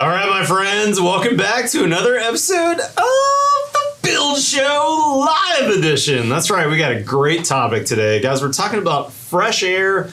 All right, my friends, welcome back to another episode of the Build Show Live Edition. That's right, we got a great topic today. Guys, we're talking about fresh air,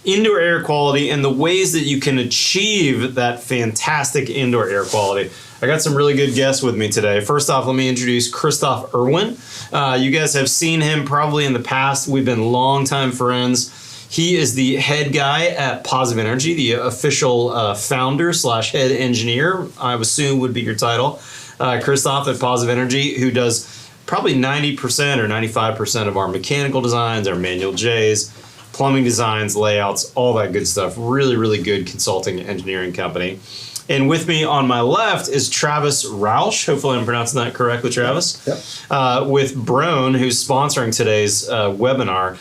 indoor air quality, and the ways that you can achieve that fantastic indoor air quality. I got some really good guests with me today. First off, let me introduce Christoph Irwin. You guys have seen him probably in the past. We've been longtime friends. He is the head guy at Positive Energy, the official founder / head engineer, I would assume would be your title. Christoph at Positive Energy, who does probably 90% or 95% of our mechanical designs, our manual J's, plumbing designs, layouts, all that good stuff. Really, really good consulting engineering company. And with me on my left is Travis Rausch. Hopefully I'm pronouncing that correctly, Travis. Yep. With Broan, who's sponsoring today's webinar.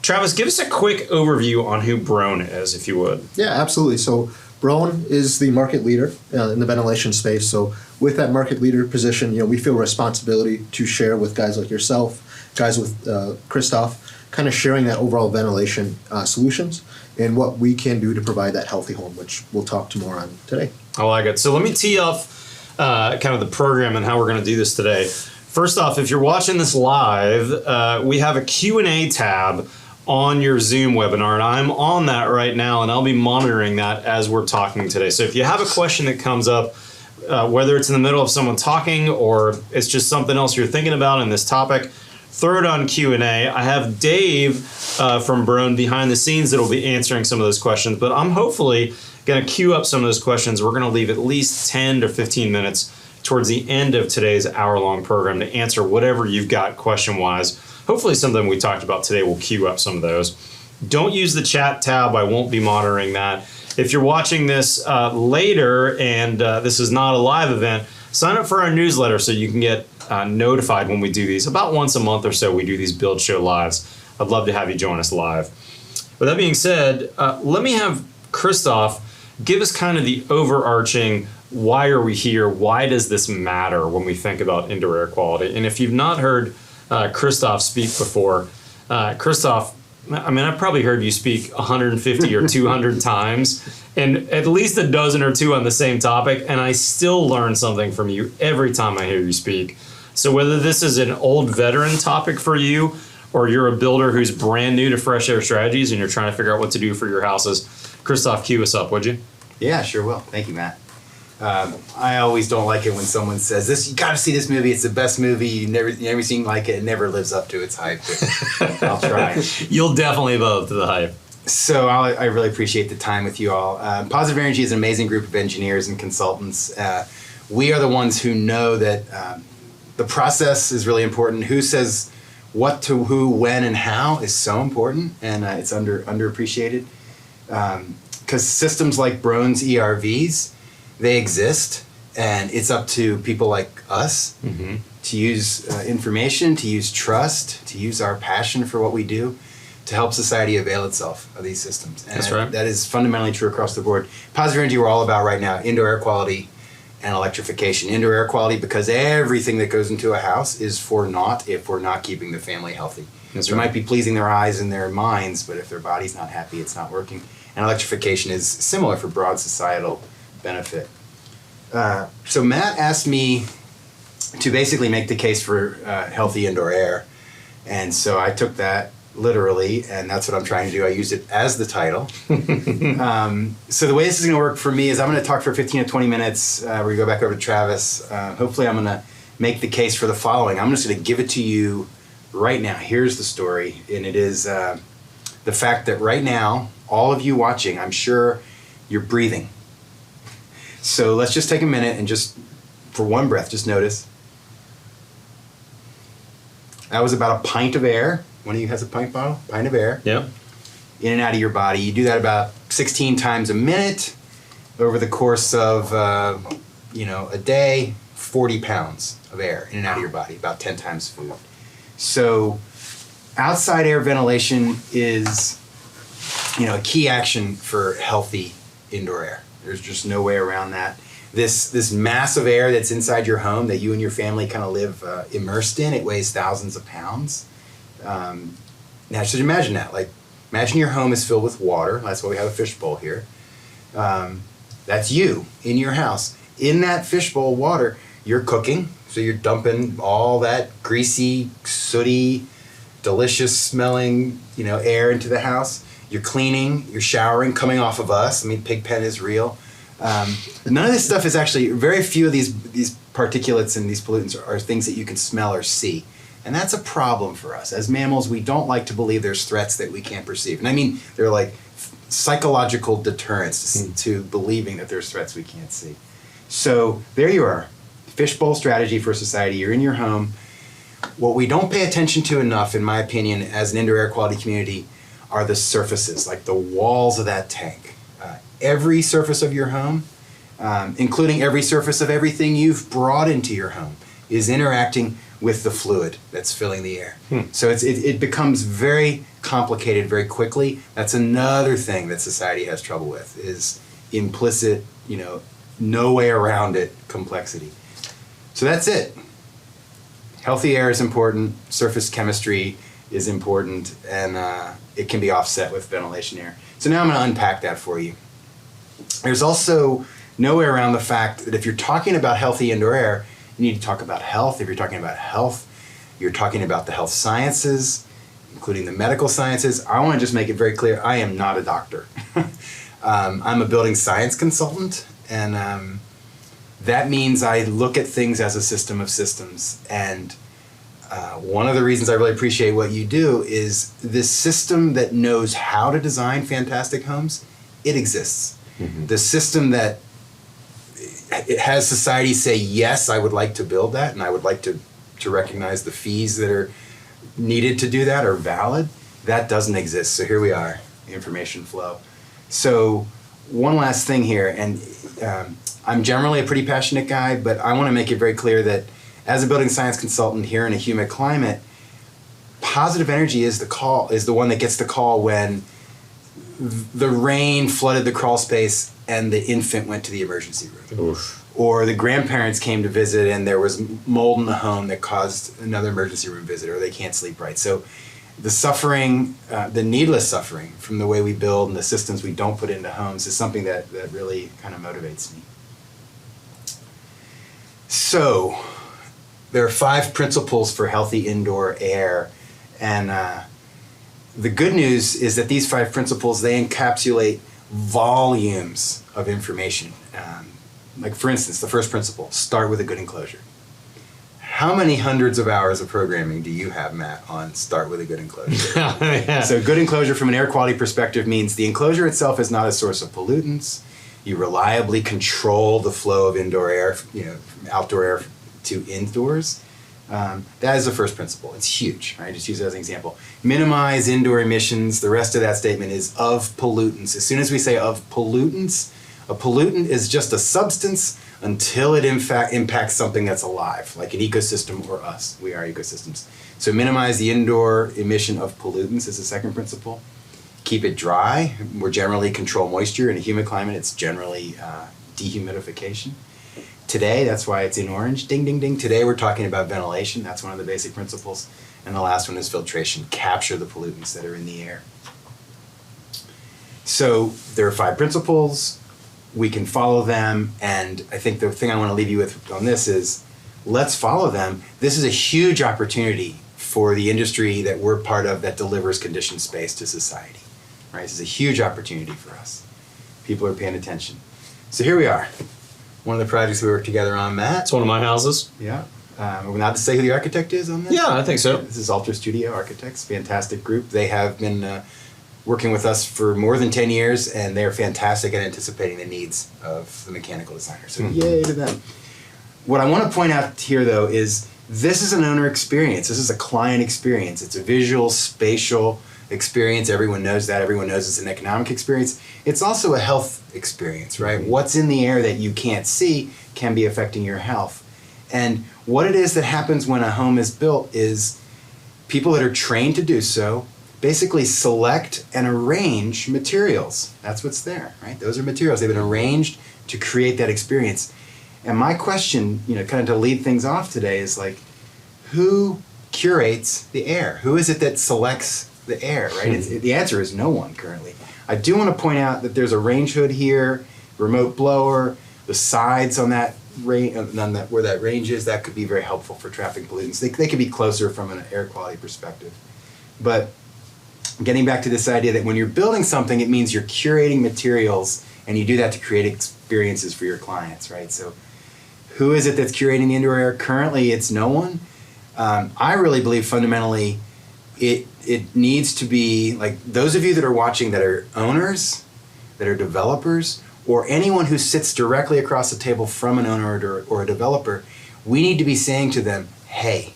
Travis, give us a quick overview on who Broan is, if you would. Yeah, absolutely. So Broan is the market leader in the ventilation space. So with that market leader position, we feel responsibility to share with guys like yourself, guys with Christoph, kind of sharing that overall ventilation solutions and what we can do to provide that healthy home, which we'll talk to more on today. I like it. So let me tee off kind of the program and how we're going to do this today. First off, if you're watching this live, we have a Q&A tab on your Zoom webinar, and I'm on that right now, and I'll be monitoring that as we're talking today. So if you have a question that comes up, whether it's in the middle of someone talking or it's just something else you're thinking about in this topic, throw it on Q&A. I have Dave from Broan behind the scenes that will be answering some of those questions, but I'm hopefully going to queue up some of those questions. We're going to leave at least 10 to 15 minutes towards the end of today's hour-long program to answer whatever you've got question-wise. Hopefully something we talked about today will queue up some of those. Don't use the chat tab. I won't be monitoring that. If you're watching this later and this is not a live event, sign up for our newsletter so you can get notified when we do these. About once a month or so, we do these Build Show Lives. I'd love to have you join us live. With that being said, let me have Christoph give us kind of the overarching, why are we here? Why does this matter when we think about indoor air quality? And if you've not heard Christoph speak before, Christoph, I've probably heard you speak 150 or 200 times, and at least a dozen or two on the same topic, and I still learn something from you every time I hear you speak. So whether this is an old veteran topic for you, or you're a builder who's brand new to fresh air strategies and you're trying to figure out what to do for your houses, Christoph, cue us up, would you? Yeah, sure will. Thank you, Matt. I always don't like it when someone says this. You got to see this movie. It's the best movie. You never seen like it. It never lives up to its hype. I'll try. You'll definitely live up to the hype. So I really appreciate the time with you all. Positive Energy is an amazing group of engineers and consultants. We are the ones who know that the process is really important. Who says what to who, when, and how is so important, and it's underappreciated. Because systems like Broan's ERVs, they exist, and it's up to people like us to use information, to use trust, to use our passion for what we do to help society avail itself of these systems. And that's right. That is fundamentally true across the board. Positive Energy, we're all about right now indoor air quality and electrification. Indoor air quality, because everything that goes into a house is for naught if we're not keeping the family healthy. That's we right. might be pleasing their eyes and their minds, but if their body's not happy, it's not working. And electrification is similar for broad societal benefit. So Matt asked me to basically make the case for healthy indoor air. And so I took that literally, and that's what I'm trying to do. I used it as the title. So the way this is going to work for me is I'm going to talk for 15 to 20 minutes. We're going to go back over to Travis. Hopefully I'm going to make the case for the following. I'm just going to give it to you right now. Here's the story. And it is the fact that right now, all of you watching, I'm sure you're breathing. So let's just take a minute and just, for one breath, just notice. That was about a pint of air. One of you has a pint bottle? Pint of air. Yep. In and out of your body. You do that about 16 times a minute over the course of, a day, 40 pounds of air in and out of your body, about 10 times food. So outside air ventilation is, a key action for healthy indoor air. There's just no way around that. This mass of air that's inside your home that you and your family kind of live immersed in, it weighs thousands of pounds. Now, just imagine that. Imagine your home is filled with water. That's why we have a fishbowl here. That's you in your house. In that fishbowl of water, you're cooking, so you're dumping all that greasy, sooty, delicious smelling, air into the house. You're cleaning, you're showering, coming off of us. I mean, Pigpen is real. None of this stuff is actually, very few of these particulates and these pollutants are things that you can smell or see. And that's a problem for us. As mammals, we don't like to believe there's threats that we can't perceive. And I mean, they're like psychological deterrents to believing that there's threats we can't see. So there you are, fishbowl strategy for society. You're in your home. What we don't pay attention to enough, in my opinion, as an indoor air quality community, are the surfaces, like the walls of that tank. Every surface of your home, including every surface of everything you've brought into your home, is interacting with the fluid that's filling the air. So it becomes very complicated very quickly. That's another thing that society has trouble with, is implicit, no way around it complexity. So that's it. Healthy air is important, surface chemistry is important, and it can be offset with ventilation air. So now I'm going to unpack that for you. There's also no way around the fact that if you're talking about healthy indoor air, you need to talk about health. If you're talking about health, you're talking about the health sciences, including the medical sciences. I want to just make it very clear, I am not a doctor. I'm a building science consultant, and that means I look at things as a system of systems. And one of the reasons I really appreciate what you do is this system that knows how to design fantastic homes, it exists. The system that it has society say, yes, I would like to build that, and I would like to recognize the fees that are needed to do that are valid, that doesn't exist. So here we are, information flow. So one last thing here, and I'm generally a pretty passionate guy, but I want to make it very clear that as a building science consultant here in a humid climate, positive energy is the one that gets the call when the rain flooded the crawl space and the infant went to the emergency room. Oof. Or the grandparents came to visit and there was mold in the home that caused another emergency room visit, or they can't sleep right. So the suffering, the needless suffering from the way we build and the systems we don't put into homes is something that really kind of motivates me. So there are 5 principles for healthy indoor air, and the good news is that these 5 principles, they encapsulate volumes of information. Like for instance, the first principle, start with a good enclosure. How many hundreds of hours of programming do you have, Matt, on start with a good enclosure? Yeah. So good enclosure from an air quality perspective means the enclosure itself is not a source of pollutants. You reliably control the flow of indoor air, from outdoor air to indoors. That is the first principle. It's huge, right? Just use it as an example. Minimize indoor emissions. The rest of that statement is of pollutants. As soon as we say of pollutants, a pollutant is just a substance until it in fact impacts something that's alive, like an ecosystem or us. We are ecosystems. So minimize the indoor emission of pollutants is the second principle. Keep it dry. More generally, control moisture. In a humid climate, it's generally dehumidification. Today, that's why it's in orange, ding, ding, ding. Today we're talking about ventilation. That's one of the basic principles. And the last one is filtration. Capture the pollutants that are in the air. So there are 5 principles. We can follow them. And I think the thing I want to leave you with on this is, let's follow them. This is a huge opportunity for the industry that we're part of that delivers conditioned space to society. Right? This is a huge opportunity for us. People are paying attention. So here we are. One of the projects we worked together on, Matt. It's one of my houses. Yeah. Are we allowed to say who the architect is on this? Yeah, I think so. This is Alter Studio Architects, fantastic group. They have been working with us for more than 10 years, and they're fantastic at anticipating the needs of the mechanical designer. So yay to them. What I want to point out here, though, is this is an owner experience. This is a client experience. It's a visual, spatial experience. Everyone knows that. Everyone knows it's an economic experience. It's also a health experience, right? What's in the air that you can't see can be affecting your health. And what it is that happens when a home is built is people that are trained to do so basically select and arrange materials. That's what's there, right? Those are materials. They've been arranged to create that experience. And my question, kind of to lead things off today is like, who curates the air? Who is it that selects the air, right? The answer is no one currently. I do want to point out that there's a range hood here remote blower, the sides on that range, where that range is, that could be very helpful for trapping pollutants. They could be closer from an air quality perspective. But getting back to this idea that when you're building something, it means you're curating materials, and you do that to create experiences for your clients, right? So who is it that's curating the indoor air? Currently, it's no one. I really believe fundamentally it needs to be like those of you that are watching that are owners, that are developers, or anyone who sits directly across the table from an owner or a developer, we need to be saying to them, hey,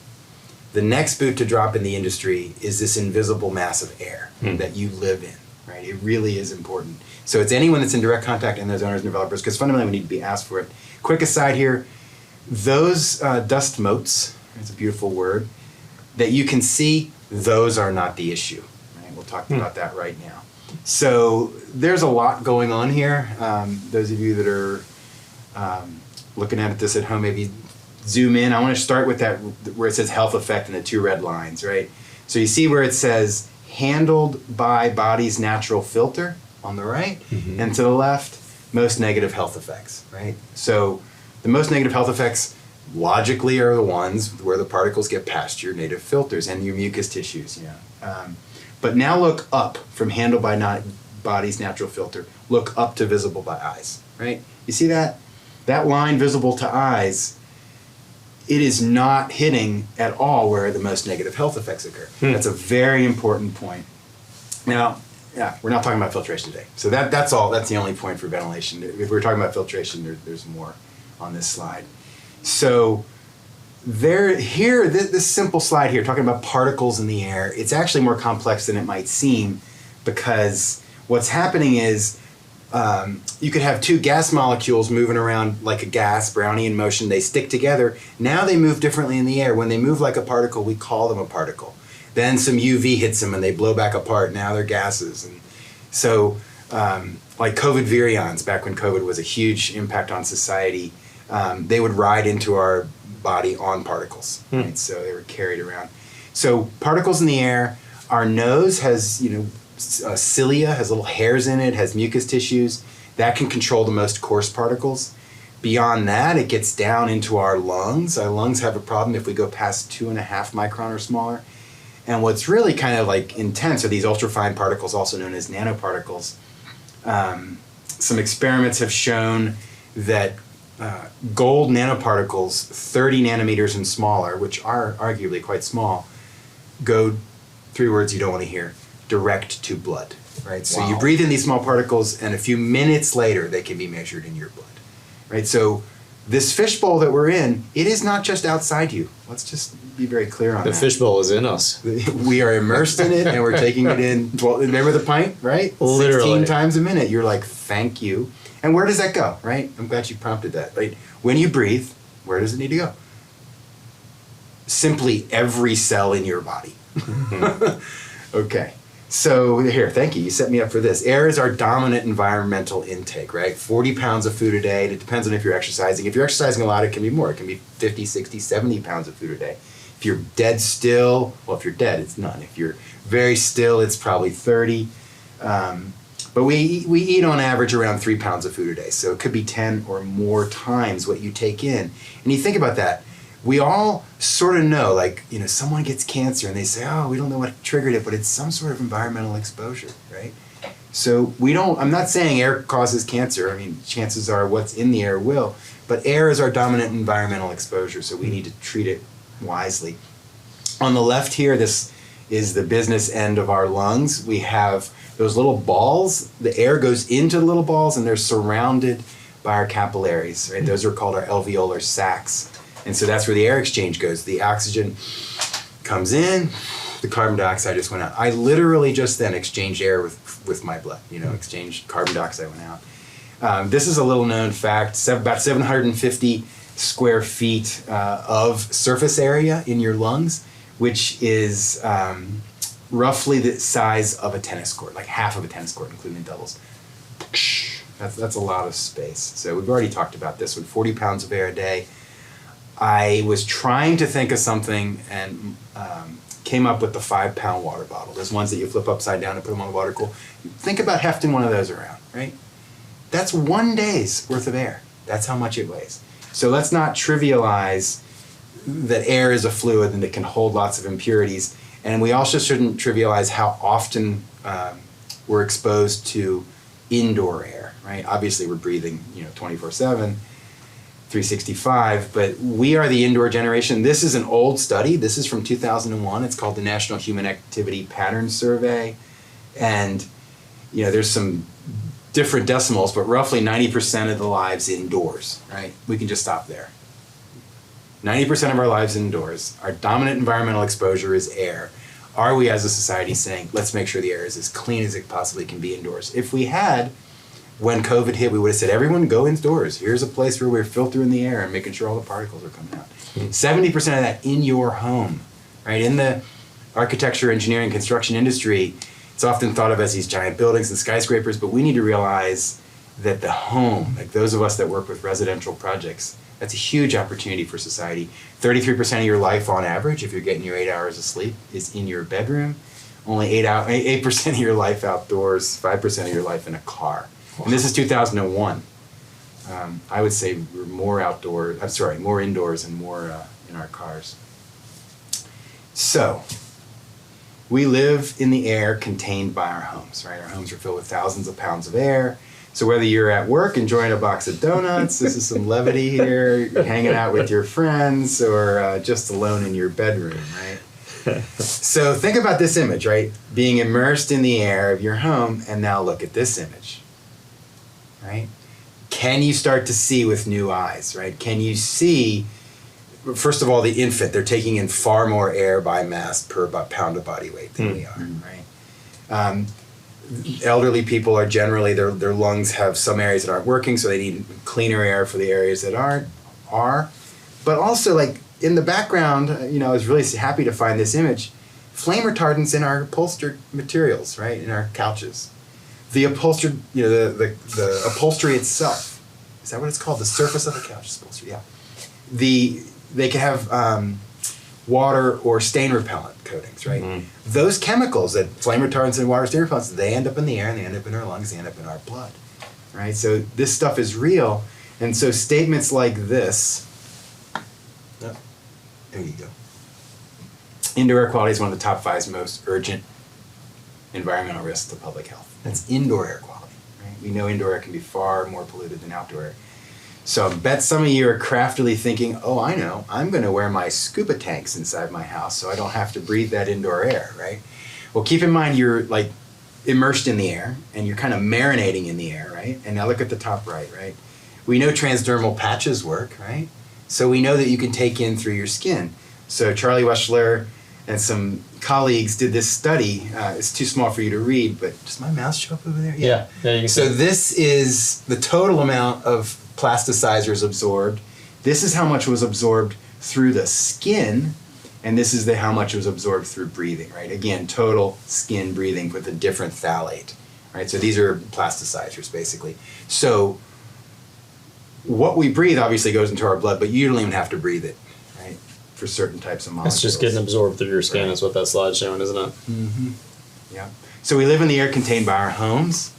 the next boot to drop in the industry is this invisible mass of air that you live in, right? It really is important. So it's anyone that's in direct contact and those owners and developers, because fundamentally we need to be asked for it. Quick aside here, those dust motes, it's a beautiful word, that you can see, those are not the issue, right? We'll talk about that right now. So there's a lot going on here. Those of you that are looking at this at home, maybe zoom in. I want to start with that where it says health effect and the two red lines, right? So you see where it says handled by body's natural filter on the right, and to the left, most negative health effects, right? So the most negative health effects logically are the ones where the particles get past your native filters and your mucous tissues, but now look up from handled by body's natural filter. Look up to visible by eyes, right? You see that? That line visible to eyes, it is not hitting at all where the most negative health effects occur. That's a very important point. Now, we're not talking about filtration today. So that's all. That's the only point for ventilation. If we're talking about filtration, there's more on this slide. So this simple slide here, talking about particles in the air, it's actually more complex than it might seem, because what's happening is you could have two gas molecules moving around like a gas, Brownian motion. They stick together. Now they move differently in the air. When they move like a particle, we call them a particle. Then some UV hits them and they blow back apart. Now they're gases. And so like COVID virions, back when COVID was a huge impact on society, they would ride into our body on particles, right? So they were carried around. So particles in the air, our nose has, cilia, has little hairs in it, has mucous tissues. That can control the most coarse particles. Beyond that, it gets down into our lungs. Our lungs have a problem if we go past 2.5 micron or smaller. And what's really kind of like intense are these ultrafine particles, also known as nanoparticles. Some experiments have shown that gold nanoparticles, 30 nanometers and smaller, which are arguably quite small, go, 3 words you don't want to hear, direct to blood, right? So you breathe in these small particles, and a few minutes later, they can be measured in your blood, right? So this fishbowl that we're in, it is not just outside you. Let's just be very clear on that. The fishbowl is in us. We are immersed in it, and we're taking it in. Well, remember the pint, right? Literally. 16 times a minute. You're like, thank you. And where does that go, right? I'm glad you prompted that, right? When you breathe, where does it need to go? Simply every cell in your body. Okay. So here, thank you. You set me up for this. Air is our dominant environmental intake, right? 40 pounds of food a day. It depends on if you're exercising. If you're exercising a lot, it can be more. It can be 50, 60, 70 pounds of food a day. If you're dead still, well, if you're dead, it's none. If you're very still, it's probably 30. But we eat on average around 3 pounds of food a day. So it could be 10 or more times what you take in. And you think about that. We all sort of know, like, someone gets cancer and they say, oh, we don't know what triggered it, but it's some sort of environmental exposure, right? So I'm not saying air causes cancer. I mean, chances are what's in the air will, but air is our dominant environmental exposure, so we need to treat it wisely. On the left here, this is the business end of our lungs. We have those little balls. The air goes into the little balls and they're surrounded by our capillaries, right? Those are called our alveolar sacs. And so that's where the air exchange goes. The oxygen comes in, the carbon dioxide just went out. I literally just then exchanged air with my blood, exchanged carbon dioxide went out. This is a little known fact, about 750 square feet of surface area in your lungs, which is roughly the size of a tennis court, like half of a tennis court, including doubles. That's a lot of space. So we've already talked about this one, 40 pounds of air a day. I was trying to think of something and came up with the 5-pound water bottle. Those ones that you flip upside down and put them on the water cooler. Think about hefting one of those around, right? That's 1 day's worth of air. That's how much it weighs. So let's not trivialize that air is a fluid and it can hold lots of impurities. And we also shouldn't trivialize how often we're exposed to indoor air, right? Obviously we're breathing, 24/7, 365, but we are the indoor generation. This is an old study. This is from 2001. It's called the National Human Activity Pattern Survey. And, there's some different decimals, but roughly 90% of the lives indoors, right? We can just stop there. 90% of our lives indoors. Our dominant environmental exposure is air. Are we as a society saying, let's make sure the air is as clean as it possibly can be indoors? If we had, when COVID hit, we would have said, everyone go indoors. Here's a place where we're filtering the air and making sure all the particles are coming out. 70% of that in your home, right? In the architecture, engineering, construction industry, it's often thought of as these giant buildings and skyscrapers, but we need to realize that the home, like those of us that work with residential projects, that's a huge opportunity for society. 33% of your life on average, if you're getting your 8 hours of sleep, is in your bedroom. Only 8% of your life outdoors, 5% of your life in a car. And this is 2001. I would say we're more more indoors and more in our cars. So, we live in the air contained by our homes, right? Our homes are filled with thousands of pounds of air. So whether you're at work enjoying a box of donuts, this is some levity here, you're hanging out with your friends, or just alone in your bedroom, right? So think about this image, right? Being immersed in the air of your home, and now look at this image, right? Can you start to see with new eyes, right? Can you see, first of all, the infant, they're taking in far more air by mass per pound of body weight than we are, right? Elderly people are generally, their lungs have some areas that aren't working, so they need cleaner air for the areas that are. But also, like, in the background, I was really happy to find this image. Flame retardants in our upholstered materials, right, in our couches. The upholstered, the upholstery itself. Is that what it's called? The surface of the couch is upholstery, yeah. They can have water or stain repellent coatings, right? Mm-hmm. Those chemicals, that flame retardants and water stain repellents, they end up in the air, and they end up in our lungs, they end up in our blood, right? So this stuff is real, and so statements like this, there you go. Indoor air quality is one of the top 5 most urgent environmental risks to public health. That's indoor air quality, right? We know indoor air can be far more polluted than outdoor air. So I bet some of you are craftily thinking, oh, I know, I'm going to wear my scuba tanks inside my house so I don't have to breathe that indoor air, right? Well, keep in mind you're like immersed in the air and you're kind of marinating in the air, right? And now look at the top right? We know transdermal patches work, right? So we know that you can take in through your skin. So Charlie Weschler and some colleagues did this study. It's too small for you to read, but does my mouse show up over there? Yeah, you can see. So this is the total amount of plasticizers absorbed. This is how much was absorbed through the skin, and this is how much was absorbed through breathing, right? Again, total skin breathing with a different phthalate, right? So these are plasticizers, basically. So what we breathe obviously goes into our blood, but you don't even have to breathe it, right? For certain types of molecules. It's just getting absorbed through your skin, right? Is what that slide's showing, isn't it? Mm-hmm. Yeah. So we live in the air contained by our homes,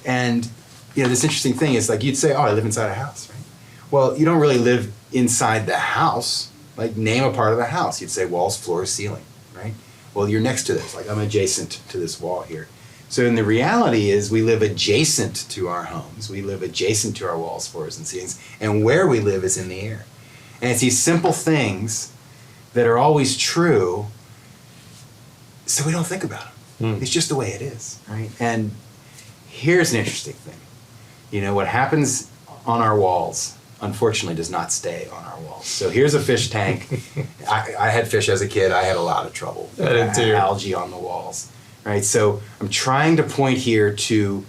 and this interesting thing is, like, you'd say, oh, I live inside a house, right? Well, you don't really live inside the house. Like, name a part of the house. You'd say walls, floors, ceiling, right? Well, you're next to this. Like, I'm adjacent to this wall here. So in the reality is we live adjacent to our homes. We live adjacent to our walls, floors, and ceilings. And where we live is in the air. And it's these simple things that are always true, so we don't think about them. It's just the way it is, right? And here's an interesting thing. What happens on our walls, unfortunately, does not stay on our walls. So here's a fish tank. I had fish as a kid. I had a lot of trouble. I did too. Algae on the walls, right? So I'm trying to point here to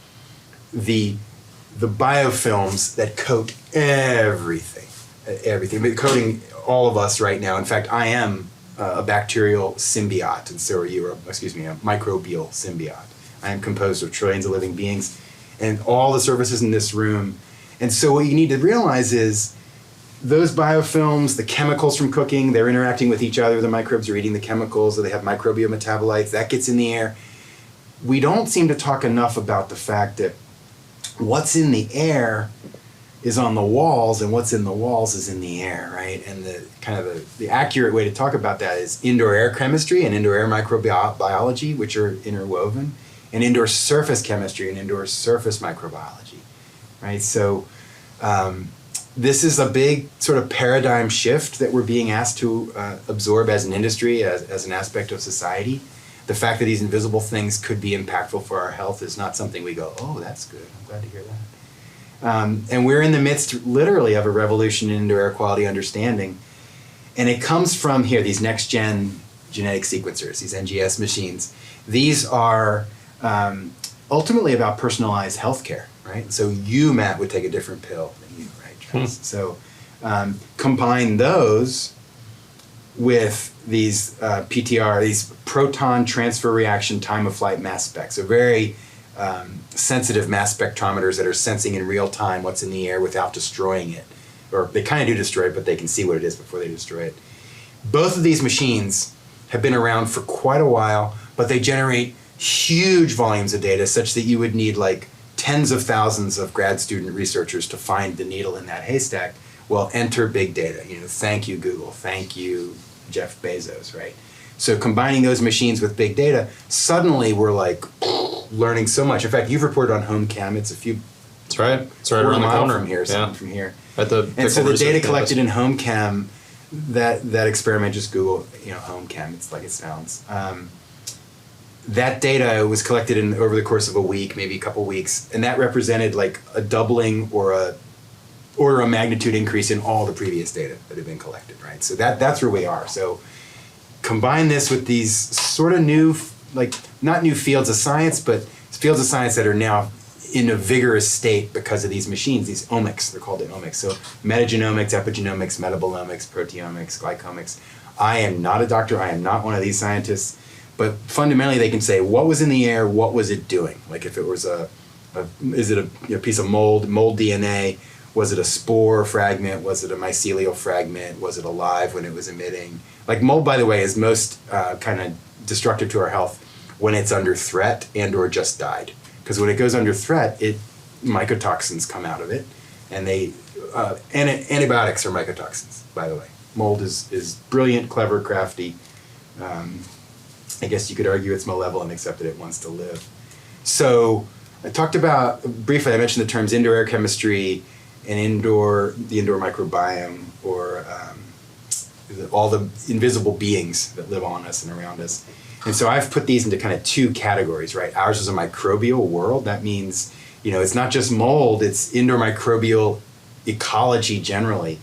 the biofilms that coat everything, but coating all of us right now. In fact, I am a bacterial symbiote, and so are you, a microbial symbiote. I am composed of trillions of living beings, and all the surfaces in this room. And so what you need to realize is those biofilms, the chemicals from cooking, they're interacting with each other. The microbes are eating the chemicals, so they have microbial metabolites. That gets in the air. We don't seem to talk enough about the fact that what's in the air is on the walls, and what's in the walls is in the air, right? And the accurate way to talk about that is indoor air chemistry and indoor air microbiology, which are interwoven, and indoor surface chemistry and indoor surface microbiology, right? So this is a big sort of paradigm shift that we're being asked to absorb as an industry, as an aspect of society. The fact that these invisible things could be impactful for our health is not something we go, oh, that's good, I'm glad to hear that. And we're in the midst, literally, of a revolution in indoor air quality understanding. And it comes from here, these next-gen genetic sequencers, these NGS machines. These are ultimately about personalized healthcare, right? So you, Matt, would take a different pill than you, right, Travis? So combine those with these PTR, these proton transfer reaction time of flight mass specs, so very sensitive mass spectrometers that are sensing in real time what's in the air without destroying it. Or they kind of do destroy it, but they can see what it is before they destroy it. Both of these machines have been around for quite a while, but they generate huge volumes of data such that you would need like tens of thousands of grad student researchers to find the needle in that haystack. Well, enter big data. Thank you, Google. Thank you, Jeff Bezos, right? So combining those machines with big data, suddenly we're like learning so much. In fact, you've reported on HomeChem. It's a few. That's right. It's right around the corner from here. Yeah. From here. At the and so the data campus. collected in HomeChem, that experiment, just Google, HomeChem. It's like it sounds. That data was collected over the course of a week, maybe a couple weeks, and that represented like a doubling or a order of magnitude increase in all the previous data that had been collected, right? So that's where we are. So combine this with these sort of new, like not new fields of science, but fields of science that are now in a vigorous state because of these machines, these omics, they're called the omics. So metagenomics, epigenomics, metabolomics, proteomics, glycomics. I am not a doctor, I am not one of these scientists, but fundamentally they can say what was in the air, what was it doing? Like if it was is it a piece of mold DNA? Was it a spore fragment? Was it a mycelial fragment? Was it alive when it was emitting? Like mold, by the way, is most kind of destructive to our health when it's under threat and or just died. Because when it goes under threat, mycotoxins come out of it, and antibiotics are mycotoxins, by the way. Mold is brilliant, clever, crafty. I guess you could argue it's malevolent, except that it wants to live. So I talked about, briefly, I mentioned the terms indoor air chemistry and the indoor microbiome, or all the invisible beings that live on us and around us. And so I've put these into kind of two categories, right? Ours is a microbial world. That means, it's not just mold, it's indoor microbial ecology generally,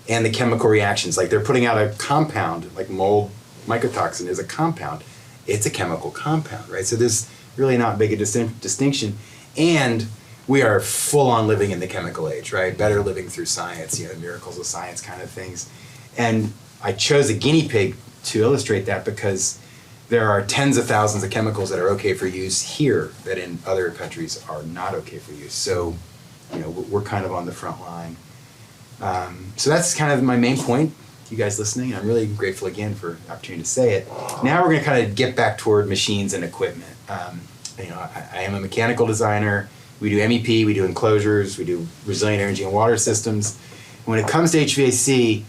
and the chemical reactions. Like they're putting out a compound, like mold mycotoxin is a compound. It's a chemical compound, right? So there's really not big a distinction. And we are full on living in the chemical age, right? Better living through science, miracles of science kind of things. And I chose a guinea pig to illustrate that because there are tens of thousands of chemicals that are okay for use here that in other countries are not okay for use. So, we're kind of on the front line. So that's kind of my main point. You guys listening, I'm really grateful again for the opportunity to say it. Now we're going to kind of get back toward machines and equipment. I am a mechanical designer. We do MEP, we do enclosures, we do resilient energy and water systems. When it comes to HVAC,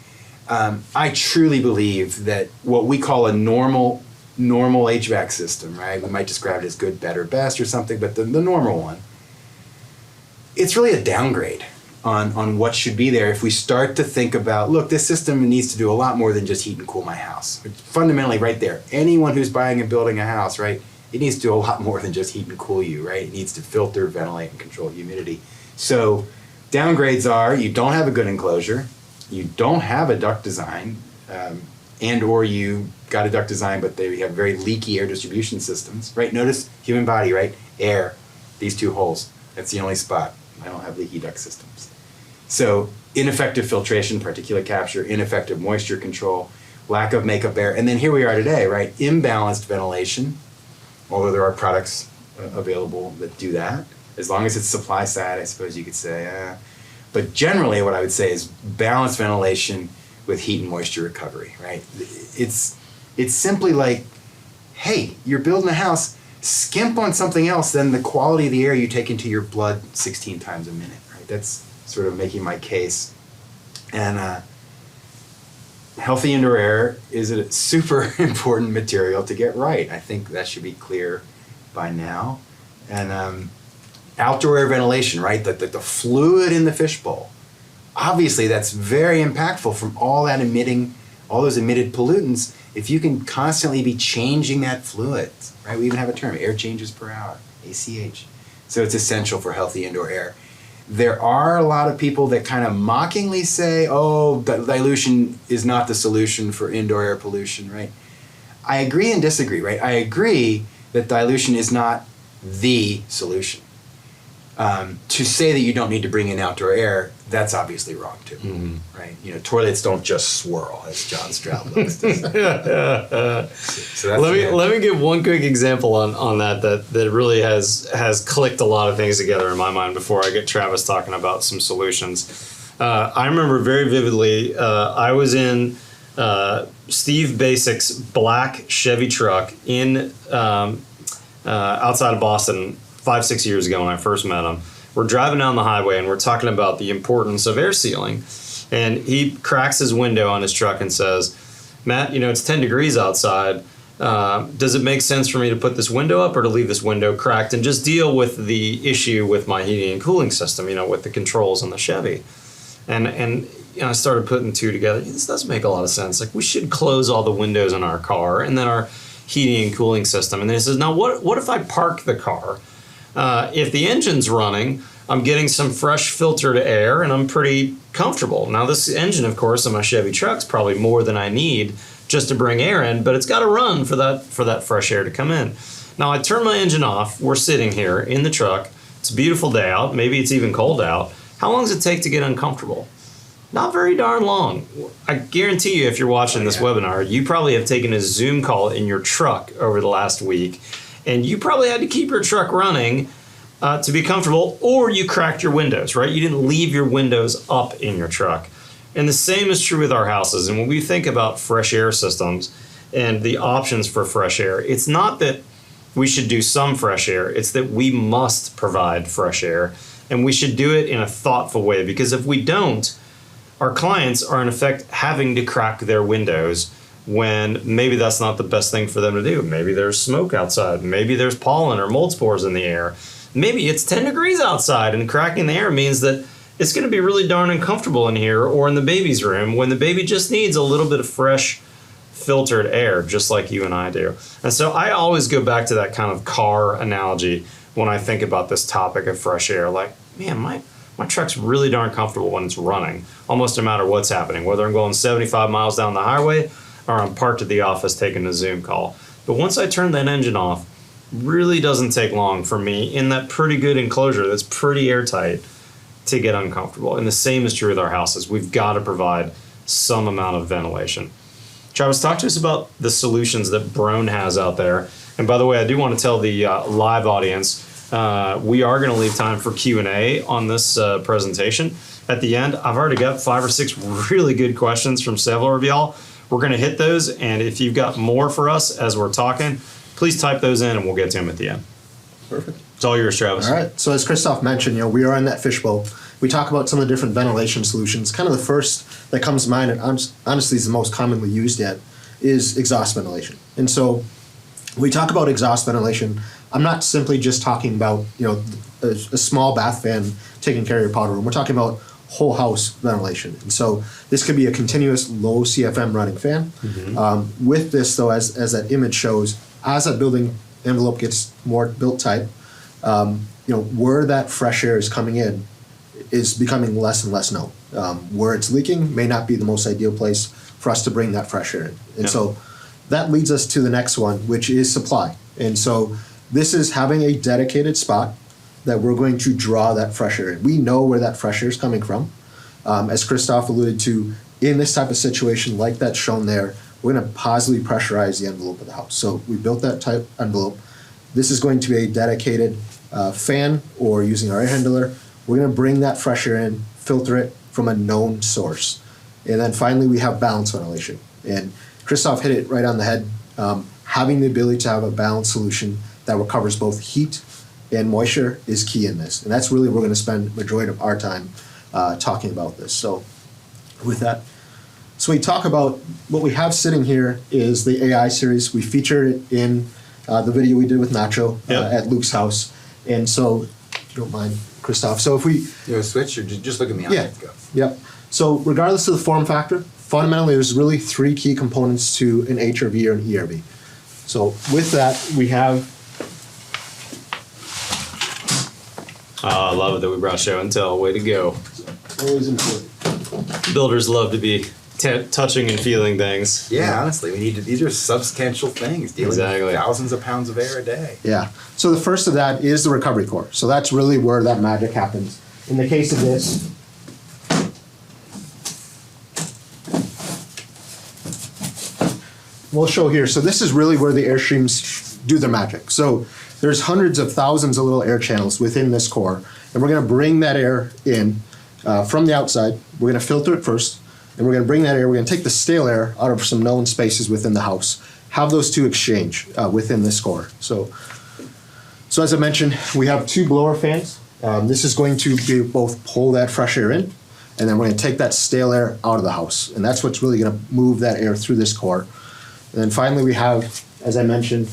I truly believe that what we call a normal HVAC system, right? We might describe it as good, better, best or something, but the normal one, it's really a downgrade on what should be there if we start to think about, look, this system needs to do a lot more than just heat and cool my house. It's fundamentally right there. Anyone who's buying and building a house, right, it needs to do a lot more than just heat and cool you, right? It needs to filter, ventilate, and control humidity. So downgrades are you don't have a good enclosure, you don't have a duct design, and or you got a duct design, but they have very leaky air distribution systems, right? Notice human body, right? Air, these two holes. That's the only spot. I don't have leaky duct systems. So ineffective filtration, particulate capture, ineffective moisture control, lack of makeup air, and then here we are today, right? Imbalanced ventilation, although there are products available that do that. As long as it's supply side, I suppose you could say. But generally what I would say is balanced ventilation with heat and moisture recovery, right? It's simply like, hey, you're building a house, skimp on something else, then the quality of the air you take into your blood 16 times a minute, right? That's sort of making my case. And healthy indoor air is a super important material to get right. I think that should be clear by now. And outdoor air ventilation, right? The fluid in the fishbowl. Obviously, that's very impactful from all those emitted pollutants. If you can constantly be changing that fluid, right? We even have a term, air changes per hour, ACH. So it's essential for healthy indoor air. There are a lot of people that kind of mockingly say, oh, dilution is not the solution for indoor air pollution, right? I agree and disagree, right? I agree that dilution is not the solution. To say that you don't need to bring in outdoor air, that's obviously wrong too, right? Toilets don't just swirl, as John Stroud likes to say. So let me give one quick example on that really has clicked a lot of things together in my mind before I get Travis talking about some solutions. I remember very vividly, I was in Steve Basic's black Chevy truck in outside of Boston 5-6 years ago when I first met him. We're driving down the highway and we're talking about the importance of air sealing. And he cracks his window on his truck and says, Matt, it's 10 degrees outside. Does it make sense for me to put this window up or to leave this window cracked and just deal with the issue with my heating and cooling system, with the controls on the Chevy? And I started putting two together. This doesn't make a lot of sense. Like, we should close all the windows in our car and then our heating and cooling system. And then he says, now what if I park the car? If the engine's running, I'm getting some fresh filtered air and I'm pretty comfortable. Now, this engine, of course, on my Chevy truck's probably more than I need just to bring air in, but it's got to run for that fresh air to come in. Now, I turn my engine off. We're sitting here in the truck. It's a beautiful day out. Maybe it's even cold out. How long does it take to get uncomfortable? Not very darn long. I guarantee you, if you're watching this webinar, you probably have taken a Zoom call in your truck over the last week. And you probably had to keep your truck running to be comfortable, or you cracked your windows, right? You didn't leave your windows up in your truck. And the same is true with our houses. And when we think about fresh air systems and the options for fresh air, it's not that we should do some fresh air, it's that we must provide fresh air. And we should do it in a thoughtful way, because if we don't, our clients are in effect having to crack their windows when maybe that's not the best thing for them to do. Maybe there's smoke outside. Maybe there's pollen or mold spores in the air. Maybe it's 10 degrees outside and cracking the air means that it's going to be really darn uncomfortable in here or in the baby's room when the baby just needs a little bit of fresh filtered air, just like you and I do. And so I always go back to that kind of car analogy when I think about this topic of fresh air. Like, man, my truck's really darn comfortable when it's running, almost no matter what's happening, whether I'm going 75 miles down the highway or I'm parked at the office taking a Zoom call. But once I turn that engine off, really doesn't take long for me in that pretty good enclosure that's pretty airtight to get uncomfortable. And the same is true with our houses. We've got to provide some amount of ventilation. Travis, talk to us about the solutions that Broan has out there. And by the way, I do want to tell the live audience, we are going to leave time for Q&A on this presentation. At the end, I've already got 5 or 6 really good questions from several of y'all. We're going to hit those, and if you've got more for us as we're talking, please type those in and we'll get to them at the end. Perfect. It's all yours, Travis. All right. So as Christoph mentioned, we are in that fishbowl. We talk about some of the different ventilation solutions. Kind of the first that comes to mind, and honestly is the most commonly used yet, is exhaust ventilation. And so we talk about exhaust ventilation. I'm not simply just talking about a small bath fan taking care of your powder room. We're talking about whole house ventilation. And so this could be a continuous low CFM running fan. Mm-hmm. With this, though, as that image shows, as that building envelope gets more built tight, where that fresh air is coming in is becoming less and less known. Where it's leaking may not be the most ideal place for us to bring that fresh air in. And so that leads us to the next one, which is supply. And so this is having a dedicated spot that we're going to draw that fresh air in. We know where that fresh air is coming from. As Christoph alluded to, in this type of situation like that's shown there, we're going to positively pressurize the envelope of the house. So we built that type envelope. This is going to be a dedicated fan, or using our air handler, we're going to bring that fresh air in, filter it from a known source. And then finally, we have balanced ventilation. And Christoph hit it right on the head. Having the ability to have a balanced solution that recovers both heat and moisture is key in this. And that's really where we're going to spend the majority of our time talking about this. So with that, so we talk about what we have sitting here is the AI series. We featured it in the video we did with Nacho at Luke's house. And so, if you don't mind, Christoph, so if we... You want to switch or just look at me? Yeah. Go. Yep. So regardless of the form factor, fundamentally there's really three key components to an HRV or an ERV. So with that, we have... I love it that we brought show and tell. Way to go. Always important. Builders love to be touching and feeling things. Yeah, honestly, we need to. These are substantial things, dealing with thousands of pounds of air a day. Yeah. So the first of that is the recovery core. So that's really where that magic happens. In the case of this, we'll show here. So this is really where the air streams do their magic. So there's hundreds of thousands of little air channels within this core, and we're going to bring that air in from the outside. We're going to filter it first, and we're going to bring that air. We're going to take the stale air out of some known spaces within the house, have those two exchange within this core. So as I mentioned, we have two blower fans. This is going to be both pull that fresh air in, and then we're going to take that stale air out of the house, and that's what's really going to move that air through this core. And then finally, we have, as I mentioned,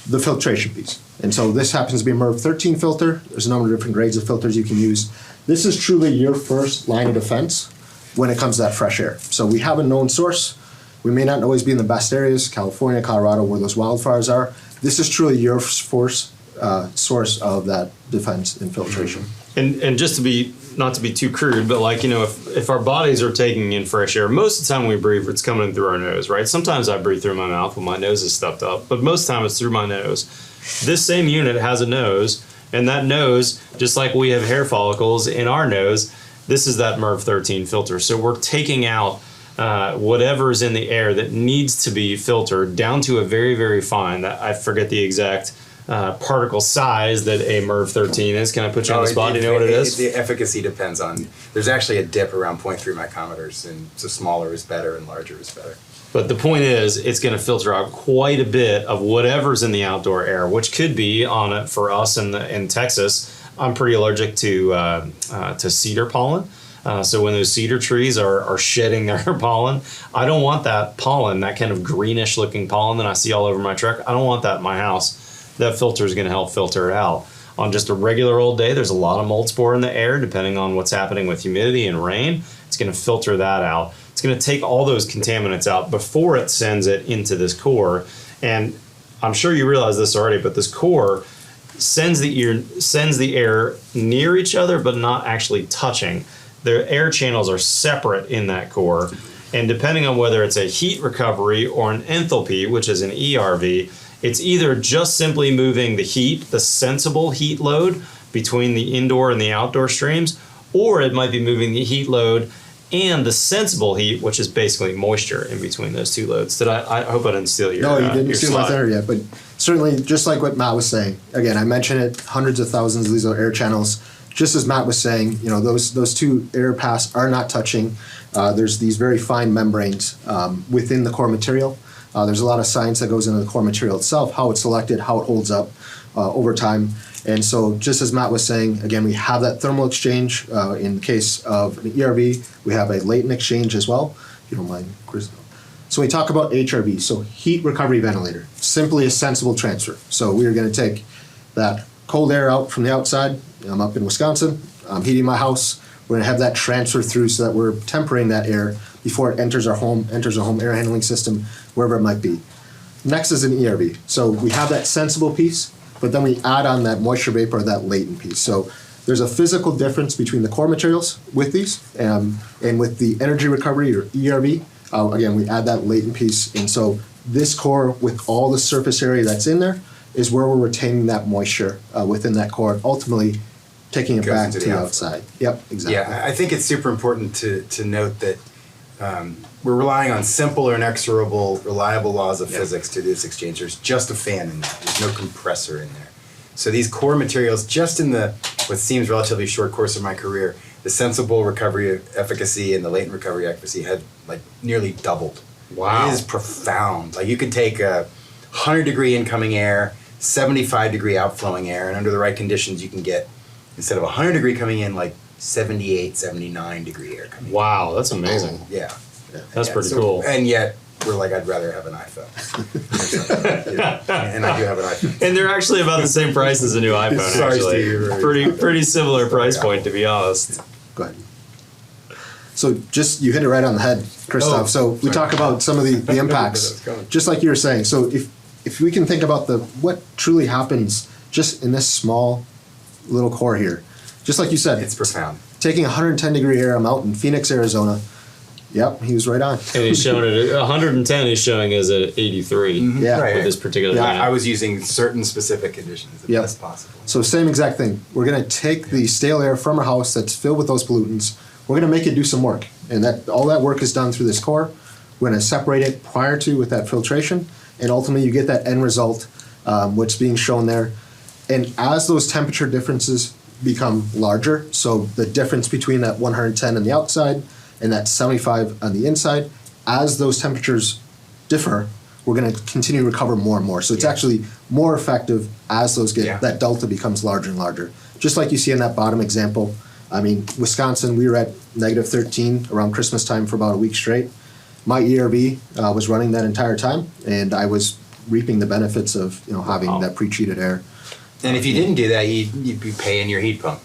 the filtration piece. And so this happens to be a MERV 13 filter. There's a number of different grades of filters you can use. This is truly your first line of defense when it comes to that fresh air. So we have a known source. We may not always be in the best areas, California, Colorado, where those wildfires are. This is truly your source of that defense and filtration. And just to be, not to be too crude, but like, if our bodies are taking in fresh air, most of the time we breathe, it's coming in through our nose, right? Sometimes I breathe through my mouth when my nose is stuffed up, but most of the time it's through my nose. This same unit has a nose, and that nose, just like we have hair follicles in our nose, this is that MERV 13 filter. So we're taking out whatever's in the air that needs to be filtered down to a very, very fine, I forget the exact particle size that a MERV 13 is. Can I put you on the spot? Do you know what it is? The efficacy depends on, there's actually a dip around 0.3 micrometers, and so smaller is better and larger is better. But the point is, it's going to filter out quite a bit of whatever's in the outdoor air, which could be on it for us in Texas. I'm pretty allergic to cedar pollen. So when those cedar trees are shedding their pollen, I don't want that pollen, that kind of greenish looking pollen that I see all over my truck. I don't want that in my house. That filter is going to help filter it out. On just a regular old day, there's a lot of mold spore in the air, depending on what's happening with humidity and rain. It's going to filter that out. It's going to take all those contaminants out before it sends it into this core. And I'm sure you realize this already, but this core sends the air near each other, but not actually touching. The air channels are separate in that core. And depending on whether it's a heat recovery or an enthalpy, which is an ERV, it's either just simply moving the heat, the sensible heat load between the indoor and the outdoor streams, or it might be moving the heat load and the sensible heat, which is basically moisture in between those two loads. I hope I didn't steal your No, you didn't your steal my thunder yet, but certainly just like what Matt was saying, again, I mentioned it, hundreds of thousands of these little air channels. Just as Matt was saying, those two air paths are not touching. There's these very fine membranes within the core material. There's a lot of science that goes into the core material itself, how it's selected, how it holds up over time. And so just as Matt was saying, again, we have that thermal exchange. In the case of an ERV, we have a latent exchange as well, if you don't mind, Chris. So we talk about HRV, so heat recovery ventilator, simply a sensible transfer. So we are going to take that cold air out from the outside. I'm up in Wisconsin, I'm heating my house. We're going to have that transfer through so that we're tempering that air before it enters our home air handling system, wherever it might be. Next is an ERV. So we have that sensible piece, but then we add on that moisture vapor, that latent piece. So there's a physical difference between the core materials with these, and with the energy recovery or ERV, again, we add that latent piece. And so this core with all the surface area that's in there is where we're retaining that moisture within that core, ultimately taking it back to the outside. Yep, exactly. Yeah, I think it's super important to note that we're relying on simple or inexorable, reliable laws of physics to do this exchange. There's just a fan in there. There's no compressor in there. So these core materials, just in the what seems relatively short course of my career, the sensible recovery efficacy and the latent recovery efficacy had like nearly doubled. Wow. It is profound. Like you could take a 100-degree incoming air, 75-degree outflowing air, and under the right conditions, you can get, instead of 100-degree coming in, like 78, 79-degree air coming in. Wow, that's amazing. Yeah. That's pretty cool. And yet, we're like, I'd rather have an iPhone. And I do have an iPhone. And they're actually about the same price as a new iPhone, Sorry, actually. Steve. Pretty similar price point, to be honest. Go ahead. So just, you hit it right on the head, Christoph. Oh, so we sorry. talk about some of the impacts, just like you were saying. So if we can think about what truly happens just in this small little core here, just like you said, It's profound. taking 110-degree air, I'm out in Phoenix, Arizona. Yep, he was right on. And he's showing it, 110 is showing as at 83 Yeah. Right. with this particular Yeah, unit. I was using certain specific conditions the Yep. best possible. So same exact thing. We're going to take the stale air from our house that's filled with those pollutants. We're going to make it do some work. And all that work is done through this core. We're going to separate it prior to with that filtration. And ultimately you get that end result, what's being shown there. And as those temperature differences become larger, so the difference between that 110 on the outside and that 75 on the inside, as those temperatures differ, we're going to continue to recover more and more. So it's actually more effective as those that delta becomes larger and larger. Just like you see in that bottom example. I mean, Wisconsin, we were at -13 around Christmas time for about a week straight. My ERV was running that entire time, and I was reaping the benefits of having that pre-treated air. And if you didn't do that, you'd be paying your heat pump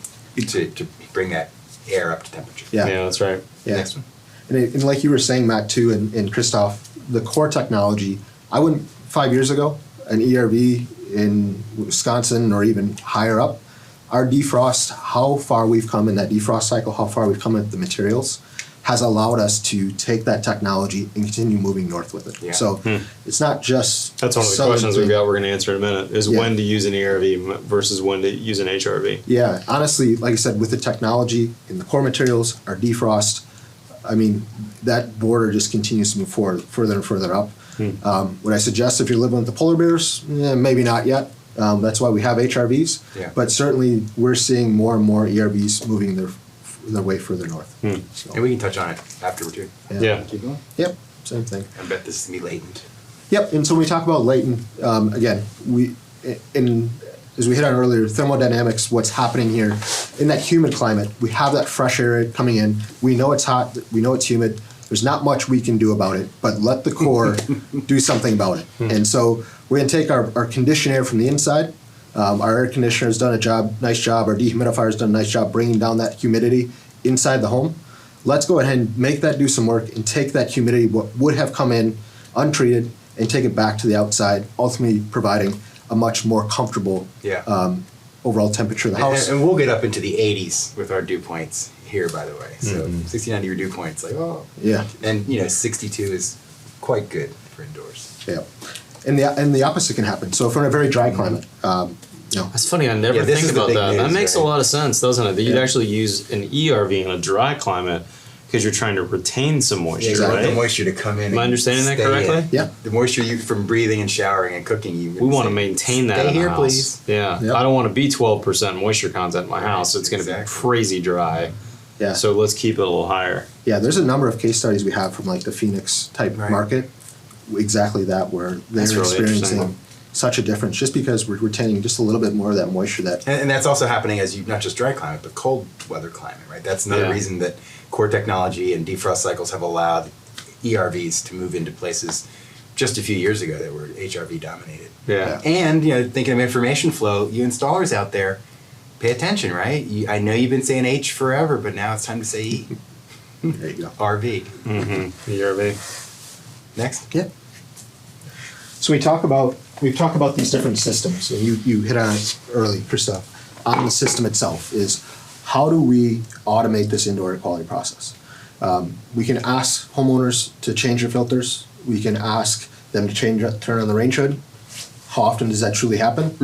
to bring that air up to temperature. Yeah, that's right. Yeah. Next one. And like you were saying, Matt, too, and Christoph, the core technology, 5 years ago, an ERV in Wisconsin or even higher up, our defrost, how far we've come in that defrost cycle, how far we've come with the materials, has allowed us to take that technology and continue moving north with it. Yeah. So it's not just... That's one of the selling questions to- we've got we're going to answer in a minute, is Yeah. when to use an ERV versus when to use an HRV. Yeah, honestly, like I said, with the technology and the core materials, our defrost, I mean, that border just continues to move forward, further and further up. Would I suggest if you're living with the polar bears? Maybe not yet. That's why we have HRVs. Yeah. But certainly we're seeing more and more ERVs moving their way further north. So, And we can touch on it afterward too. Yeah. Keep going. Yep, same thing. I bet this is going to be latent. Yep, and so when we talk about latent, again, as we hit on earlier, thermodynamics, what's happening here, in that humid climate, we have that fresh air coming in, we know it's hot, we know it's humid, there's not much we can do about it, but let the core do something about it. And so we're gonna take our conditioned air from the inside, our air conditioner's done nice job, our dehumidifier's done a nice job bringing down that humidity inside the home. Let's go ahead and make that do some work and take that humidity, what would have come in untreated, and take it back to the outside, ultimately providing a much more comfortable overall temperature of the house. And we'll get up into the 80s with our dew points here, by the way. So 69-degree dew points, like, oh. Yeah, And, 62 is quite good for indoors. yeah. And the opposite can happen. So if we're in a very dry climate, That's funny. I never this think is the about big that. That news, makes right? a lot of sense, doesn't it? That you'd Yeah. actually use an ERV in a dry climate because you're trying to retain some moisture, Exactly. right? The moisture to come in. Am I and understanding that stay correctly? in. Yeah. The moisture from breathing and showering and cooking. We want to maintain that Stay in the here, house. please. Yeah. Yep. I don't want to be 12% moisture content in my house. So it's going to be Exactly. crazy dry. yeah. So let's keep it a little higher. Yeah, there's a number of case studies we have from like the Phoenix type Right. market, exactly that, where they're That's really experiencing interesting. such a difference just because we're retaining just a little bit more of that moisture that, And that's also happening as not just dry climate, but cold weather climate, right? That's another Yeah. reason that core technology and defrost cycles have allowed ERVs to move into places just a few years ago that were HRV dominated. Yeah. And, thinking of information flow, you installers out there, pay attention, right? I know you've been saying H forever, but now it's time to say E. there you go. RV. ERV. Next. Yeah. So we've talked about these different systems, and you hit on it early, Christoph, on the system itself is how do we automate this indoor air quality process? We can ask homeowners to change their filters. We can ask them to turn on the range hood. How often does that truly happen?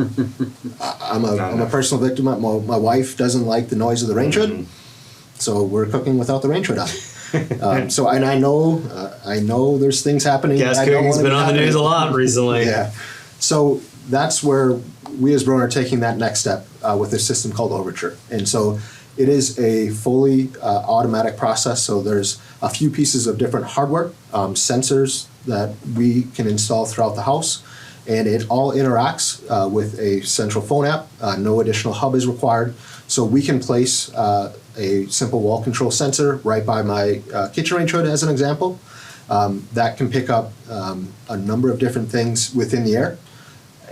I'm a personal victim. My wife doesn't like the noise of the range hood, so we're cooking without the range hood on. So, and I know there's things happening. Gas I don't cooking's want to been be on the news happening. a lot recently. Yeah. So that's where we as Brown are taking that next step with a system called Overture. And so it is a fully automatic process. So there's a few pieces of different hardware, sensors that we can install throughout the house. and it all interacts with a central phone app. No additional hub is required. So we can place a simple wall control sensor right by my kitchen range hood, as an example. That can pick up a number of different things within the air.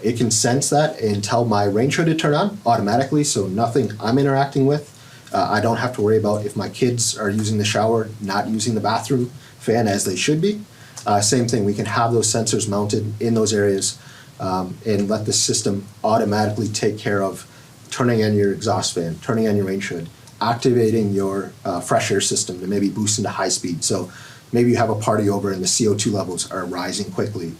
It can sense that and tell my range hood to turn on automatically, so nothing I'm interacting with. I don't have to worry about if my kids are using the shower, not using the bathroom fan as they should be. Same thing, we can have those sensors mounted in those areas and let the system automatically take care of turning on your exhaust fan, turning on your range hood, activating your fresh air system to maybe boost into high speed. So maybe you have a party over and the CO2 levels are rising quickly.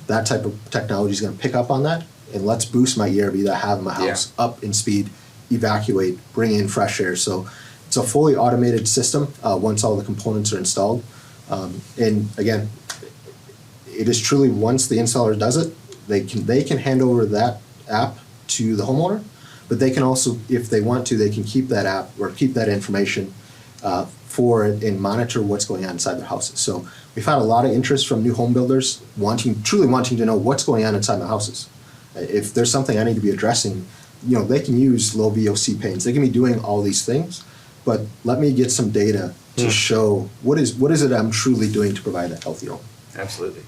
That type of technology is going to pick up on that, and let's boost my ERV that I have in my house up in speed, evacuate, bring in fresh air. So it's a fully automated system once all the components are installed. And again, it is truly, once the installer does it, they can hand over that app to the homeowner, but they can also, if they want to, they can keep that app or keep that information for it and monitor what's going on inside their houses. So we've had a lot of interest from new home builders truly wanting to know what's going on inside their houses. If there's something I need to be addressing, they can use low VOC panes. They can be doing all these things, but let me get some data to show what is it I'm truly doing to provide that healthy home. Absolutely.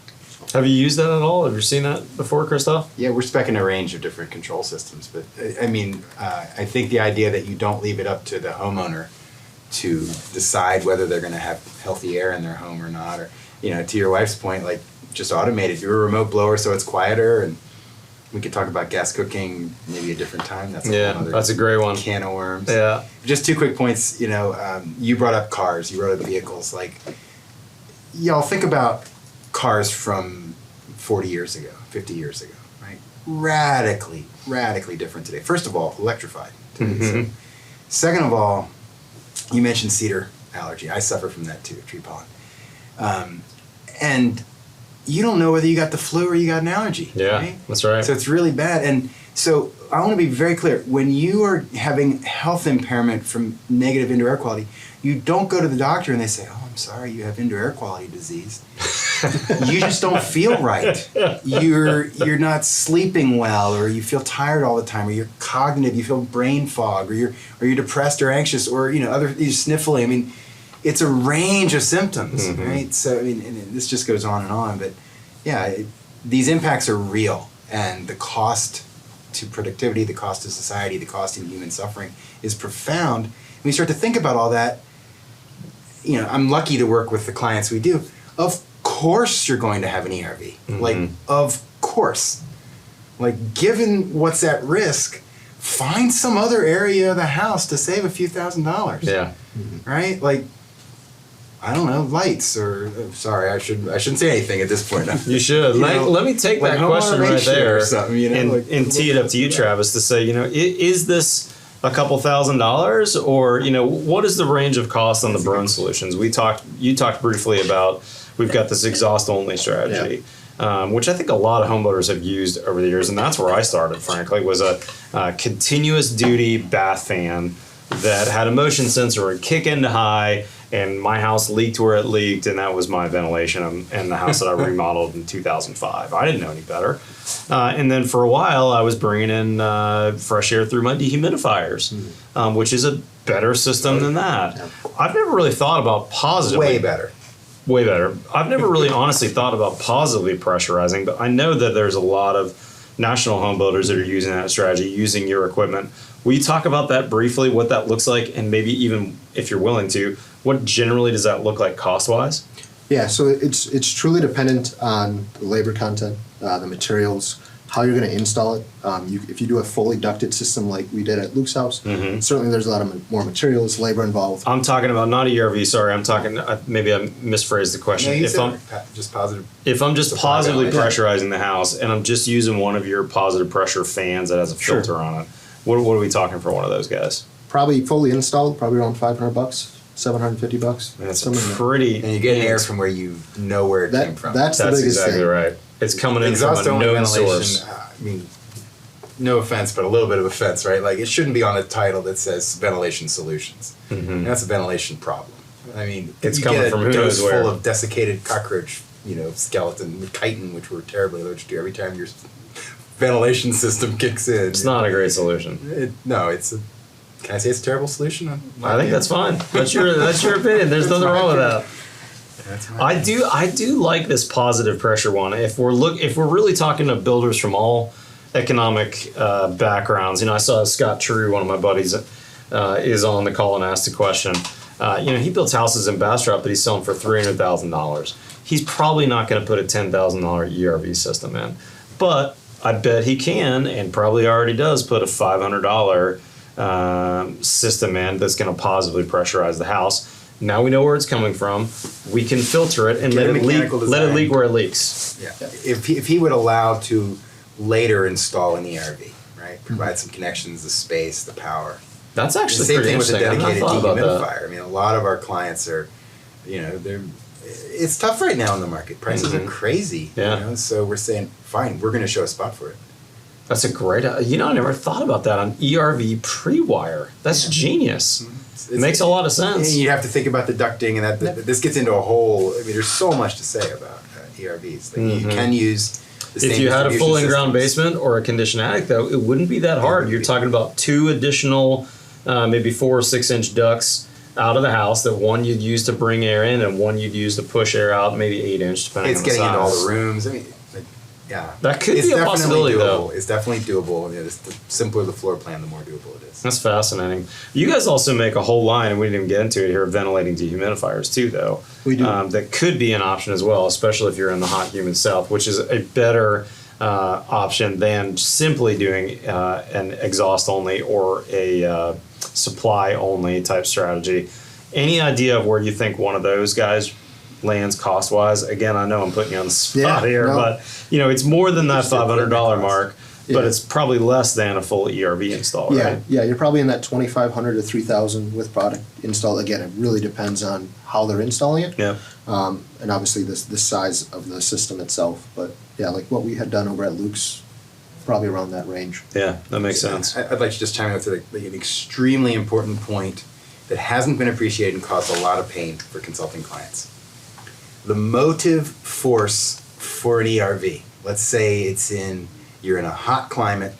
Have you used that at all? Have you seen that before, Christoph? Yeah, we're speccing a range of different control systems, but I think the idea that you don't leave it up to the homeowner to decide whether they're going to have healthy air in their home or not, or to your wife's point, like just automated. Do a remote blower so it's quieter, and we could talk about gas cooking maybe a different time. That's that's a great one. Can of worms. Yeah. Just 2 quick points. You brought up cars. You brought up vehicles. Like, y'all think about cars from 40 years ago, 50 years ago, right? Radically different today. First of all, electrified today. Mm-hmm. So, second of all, you mentioned cedar allergy. I suffer from that too, tree pollen. And you don't know whether you got the flu or you got an allergy. Yeah, right? That's right. So it's really bad. And so I want to be very clear. When you are having health impairment from negative indoor air quality, you don't go to the doctor and they say, "Oh, I'm sorry, you have indoor air quality disease." You just don't feel right. You're not sleeping well, or you feel tired all the time, or you're cognitive, you feel brain fog, or you're depressed or anxious, or you're sniffling. I mean, it's a range of symptoms, right? So and this just goes on and on, but yeah, these impacts are real, and the cost to productivity, the cost to society, the cost in human suffering is profound. When you start to think about all that, I'm lucky to work with the clients we do. Of course you're going to have an ERV. Like, of course. Like, given what's at risk, find some other area of the house to save a few $1,000s. Yeah. Right? Like, I don't know, lights or sorry, I shouldn't say anything at this point. You should. Let me take that question right there and tee it up to you, Travis, to say, is this a couple $1,000s, or what is the range of cost on the burn solutions? You talked briefly about, we've got this exhaust only strategy, which I think a lot of homeowners have used over the years, and that's where I started, frankly, was a continuous duty bath fan that had a motion sensor and kick into high, and my house leaked where it leaked, and that was my ventilation in the house that I remodeled in 2005. I didn't know any better. And then for a while, I was bringing in fresh air through my dehumidifiers, which is a better system than that. I've never really thought about positively. Way better. I've never really honestly thought about positively pressurizing, but I know that there's a lot of national home builders that are using that strategy, using your equipment. Will you talk about that briefly, what that looks like, and maybe even, if you're willing to, what generally does that look like cost-wise? Yeah, so it's truly dependent on the labor content, the materials, how you're going to install it. If you do a fully ducted system like we did at Luke's house, certainly there's a lot of more materials, labor involved. I'm talking about not a ERV, sorry. I'm talking, maybe I misphrased the question. No, just positive. If I'm just positively pressurizing the house and I'm just using one of your positive pressure fans that has a filter on it, what are we talking for one of those guys? Probably fully installed, probably around $500. $750. That's pretty. And you get air from where you know where it came from. That's the biggest exactly thing. Right. It's coming in from a known source. No offense, but a little bit of offense, right? Like, it shouldn't be on a title that says ventilation solutions. That's a ventilation problem. I mean, it's coming from who knows where. Full of desiccated cockroach skeleton, chitin, which we're terribly allergic to every time your ventilation system kicks in. It's not a great solution. Can I say it's a terrible solution? I think that's fine. That's your opinion. There's nothing wrong with that. I do like this positive pressure one. If we're really talking to builders from all economic backgrounds, I saw Scott True, one of my buddies, is on the call and asked a question. He builds houses in Bastrop, but he's selling for $300,000. He's probably not going to put a $10,000 ERV system in, but I bet he can, and probably already does, put a $500 system in that's going to positively pressurize the house. Now we know where it's coming from. We can filter it and let it leak where it leaks. Yeah. If he would allow to later install an ERV, right? Provide some connections, the space, the power. That's actually the same pretty thing with a interesting. dedicated dehumidifier. I mean, a lot of our clients are, it's tough right now in the market. Prices are crazy. Yeah. So we're saying, fine, we're going to show a spot for it. That's a great. I never thought about that on ERV pre-wire. That's genius. It makes a lot of sense. You have to think about the ducting, and this gets into a whole. I mean, there's so much to say about ERVs. You can use. If you had a full in-ground basement or a conditioned attic, though, it wouldn't be that hard. You're talking about 2 additional, maybe 4 or 6 inch ducts out of the house. That one you'd use to bring air in, and one you'd use to push air out. Maybe 8 inch, depending on the size. It's getting into all the rooms. I mean, that could be a possibility, though. It's definitely doable. The simpler the floor plan, the more doable it is. That's fascinating. You guys also make a whole line, and we didn't even get into it here, of ventilating dehumidifiers too, though. We do. That could be an option as well, especially if you're in the hot, humid south, which is a better option than simply doing an exhaust only or a supply only type strategy. Any idea of where you think one of those guys lands cost wise? Again, I know I'm putting you on the spot here, but it's more than that $500 mark, but it's probably less than a full ERV install, right? Yeah, you're probably in that $2,500 to $3,000 with product installed. Again, it really depends on how they're installing it. Yeah. And obviously the size of the system itself. But yeah, like what we had done over at Luke's, probably around that range. Yeah, that makes sense. I'd like to just chime in with an extremely important point that hasn't been appreciated and caused a lot of pain for consulting clients. The motive force for an ERV, let's say you're in a hot climate,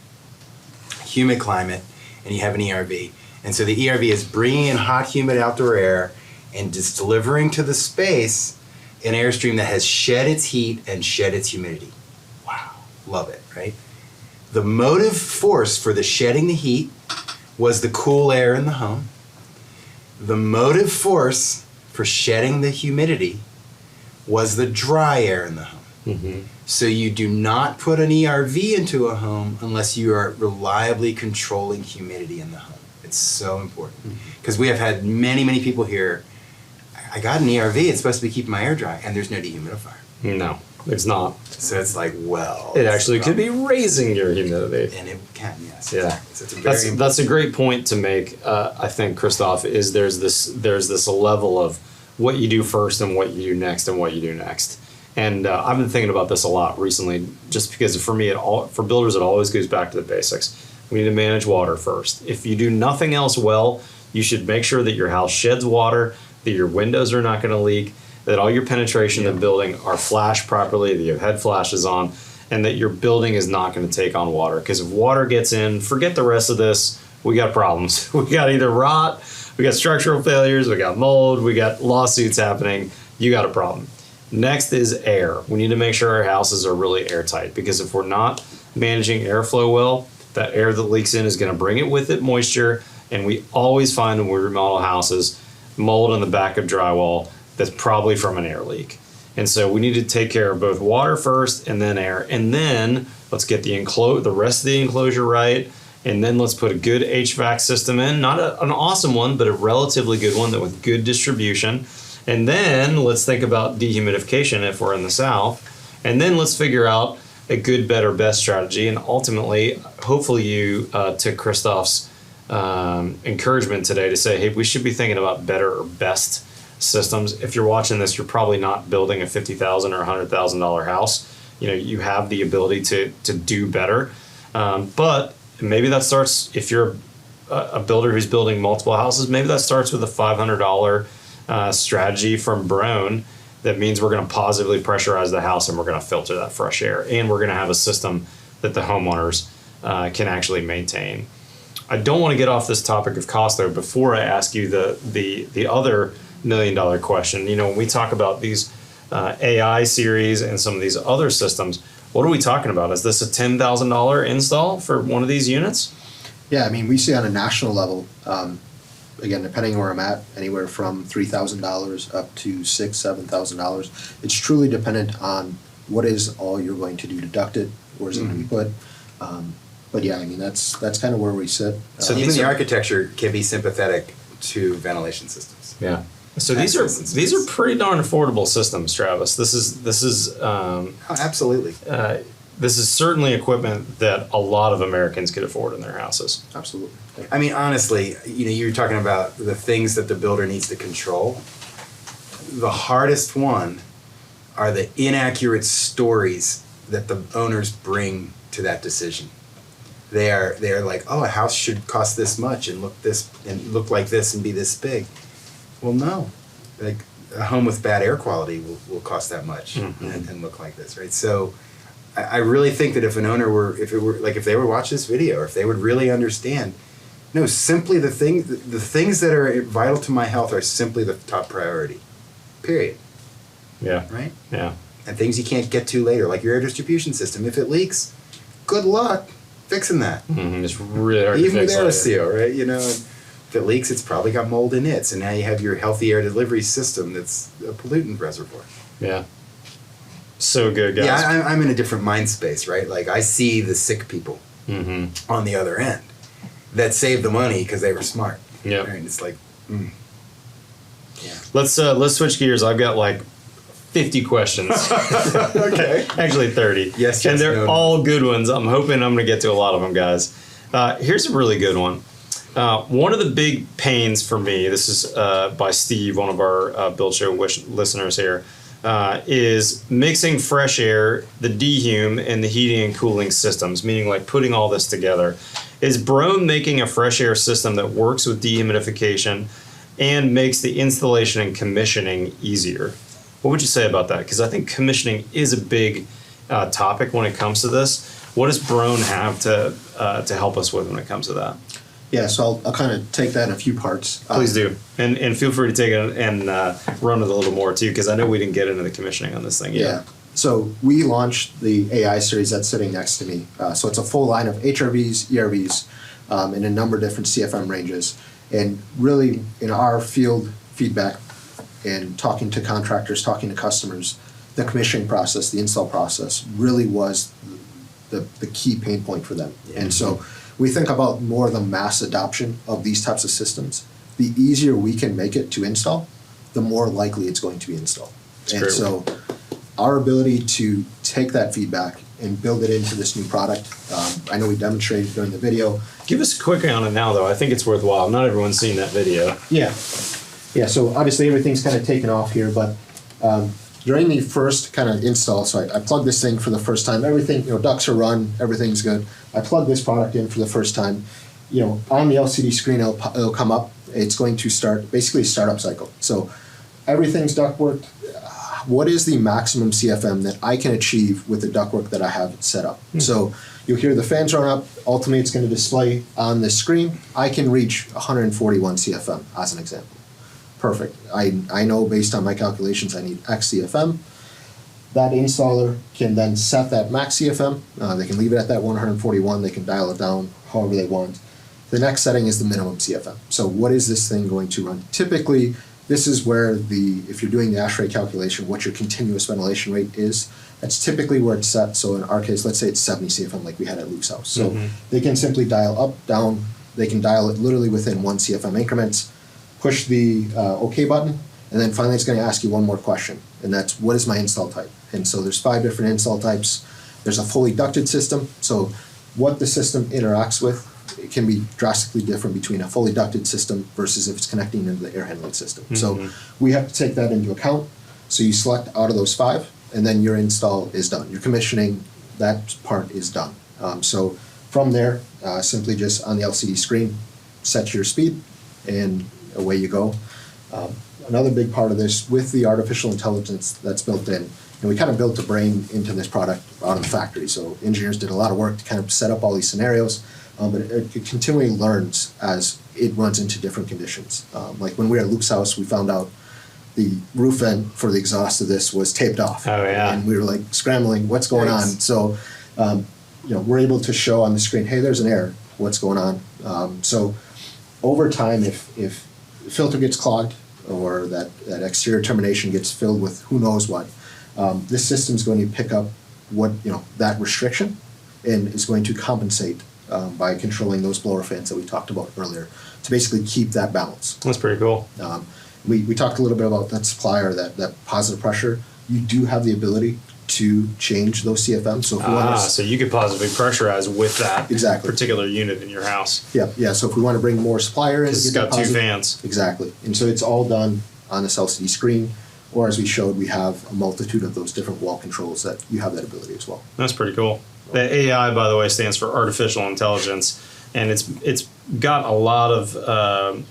humid climate, and you have an ERV. And so the ERV is bringing in hot, humid outdoor air and just delivering to the space an airstream that has shed its heat and shed its humidity. Wow, love it, right? The motive force for the shedding the heat was the cool air in the home. The motive force for shedding the humidity was the dry air in the home. Mm-hmm. So you do not put an ERV into a home unless you are reliably controlling humidity in the home. It's so important. Because we have had many, many people here, I got an ERV, it's supposed to be keeping my air dry, and there's no dehumidifier. No, it's not. So it's like, it actually could be raising your humidity. And it can, yes. Yeah. Exactly. So that's a great point to make, I think, Christoph, is there's this level of what you do first and what you do next and what you do next. And I've been thinking about this a lot recently, just because for me, for builders, it always goes back to the basics. We need to manage water first. If you do nothing else well, you should make sure that your house sheds water, that your windows are not going to leak, that all your penetration in the building are flashed properly, that you have head flashes on, and that your building is not going to take on water. Because if water gets in, forget the rest of this, we got problems. We got either rot, we got structural failures, we got mold, we got lawsuits happening, you got a problem. Next is air. We need to make sure our houses are really airtight, because if we're not managing airflow well, that air that leaks in is going to bring it with it moisture, and we always find when we remodel houses mold on the back of drywall that's probably from an air leak. And so we need to take care of both water first and then air, and then let's get the rest of the enclosure right, and then let's put a good HVAC system in, not an awesome one, but a relatively good one that with good distribution. And then let's think about dehumidification if we're in the south, and then let's figure out a good, better, best strategy. And ultimately, hopefully you took Christoph's encouragement today to say, hey, we should be thinking about better or best systems. If you're watching this, you're probably not building a $50,000 or $100,000 house. You have the ability to do better, but maybe that starts, if you're a builder who's building multiple houses, maybe that starts with a $500 strategy from Brown that means we're going to positively pressurize the house and we're going to filter that fresh air. And we're going to have a system that the homeowners can actually maintain. I don't want to get off this topic of cost though before I ask you the other $1 million question. You know, when we talk about these AI series and some of these other systems, what are we talking about? Is this a $10,000 install for one of these units? Yeah, I mean, we see on a national level, again, depending where I'm at, anywhere from $3,000 up to $6,000, $7,000. It's truly dependent on what is all you're going to do to duct it, where's it going to be put. But yeah, I mean, that's kind of where we sit. So even the architecture can be sympathetic to ventilation systems. Yeah. So these are pretty darn affordable systems, Travis. This is absolutely. This is certainly equipment that a lot of Americans could afford in their houses. Absolutely. I mean, honestly, you know, you're talking about the things that the builder needs to control. The hardest one are the inaccurate stories that the owners bring to that decision. They are like, oh, a house should cost this much and look like this and be this big. Well, no, like a home with bad air quality will cost that much and look like this, right? So I really think that if an owner if they were watch this video, or if they would really understand, no, simply the things that are vital to my health are simply the top priority, period. Yeah. Right? Yeah. And things you can't get to later, like your air distribution system. If it leaks, good luck fixing that. It's really hard to fix. Even with AeroSeal, right? You know, if it leaks, it's probably got mold in it. So now you have your healthy air delivery system that's a pollutant reservoir. Yeah. So good, guys. Yeah, I'm in a different mind space, right? Like, I see the sick people on the other end that saved the money because they were smart. Yeah. Right? And it's like, yeah. Let's switch gears. I've got like 50 questions. Okay. Actually 30. Yes, and they're no. all good ones. I'm hoping I'm going to get to a lot of them, guys. Here's a really good one. One of the big pains for me, this is by Steve, one of our Build Show listeners here, is mixing fresh air, the dehume, and the heating and cooling systems, meaning like putting all this together. Is Brown making a fresh air system that works with dehumidification and makes the installation and commissioning easier? What would you say about that? Because I think commissioning is a big topic when it comes to this. What does Brown have to help us with when it comes to that? Yeah, so I'll kind of take that in a few parts. Please do. And feel free to take it and run with a little more too, because I know we didn't get into the commissioning on this thing yet. Yeah. So we launched the AI series that's sitting next to me. So it's a full line of HRVs, ERVs, in a number of different CFM ranges. And really, in our field feedback and talking to contractors, talking to customers, the commissioning process, the install process really was the key pain point for them. Yeah. And so we think about more the mass adoption of these types of systems. The easier we can make it to install, the more likely it's going to be installed. And so our ability to take that feedback and build it into this new product, I know we demonstrated during the video. Give us a quick on it now, though. I think it's worthwhile. Not everyone's seen that video. Yeah. Yeah, so obviously everything's kind of taken off here, but during the first kind of install, so I plugged this thing for the first time. Everything, ducts are run, everything's good. I plugged this product in for the first time. On the LCD screen, it'll come up. It's going to start, basically a startup cycle. So everything's ductwork. What is the maximum CFM that I can achieve with the ductwork that I have set up? Mm-hmm. So you'll hear the fans run up. Ultimately, it's going to display on the screen. I can reach 141 CFM, as an example. Perfect. I know based on my calculations I need X CFM. That installer can then set that max CFM. They can leave it at that 141. They can dial it down however they want. The next setting is the minimum CFM. So what is this thing going to run? Typically, this is where if you're doing the ash rate calculation, what your continuous ventilation rate is, that's typically where it's set. So in our case, let's say it's 70 CFM like we had at Luke's house. So they can simply dial up, down. They can dial it literally within 1 CFM increments. Push the OK button, and then finally it's going to ask you one more question, and that's what is my install type? And so there's 5 different install types. There's a fully ducted system, so what the system interacts with, it can be drastically different between a fully ducted system versus if it's connecting into the air handling system. So we have to take that into account. So you select out of those 5, and then your install is done. Your commissioning, that part is done. So from there, simply just on the LCD screen, set your speed, and away you go. another big part of this, with the artificial intelligence that's built in, and we kind of built a brain into this product out of the factory. So engineers did a lot of work to kind of set up all these scenarios, but it continually learns as it runs into different conditions. Like when we were at Luke's house, we found out the roof vent for the exhaust of this was taped off. Oh, yeah. And we were like scrambling, what's going on? So, we're able to show on the screen, hey, there's an error, what's going on? So over time, if the filter gets clogged or that exterior termination gets filled with who knows what, this system's going to pick up that restriction and is going to compensate by controlling those blower fans that we talked about earlier to basically keep that balance. That's pretty cool. We talked a little bit about that supplier, that positive pressure. You do have the ability to change those CFMs. So if we want to, so you could positively pressurize with that Exactly. particular unit in your house. yeah. So if we want to bring more supplier in, Because it's get got that two positive- fans. Exactly. And so it's all done on this LCD screen, or as we showed, we have a multitude of those different wall controls that you have that ability as well. That's pretty cool. The AI, by the way, stands for artificial intelligence, and it's got a lot of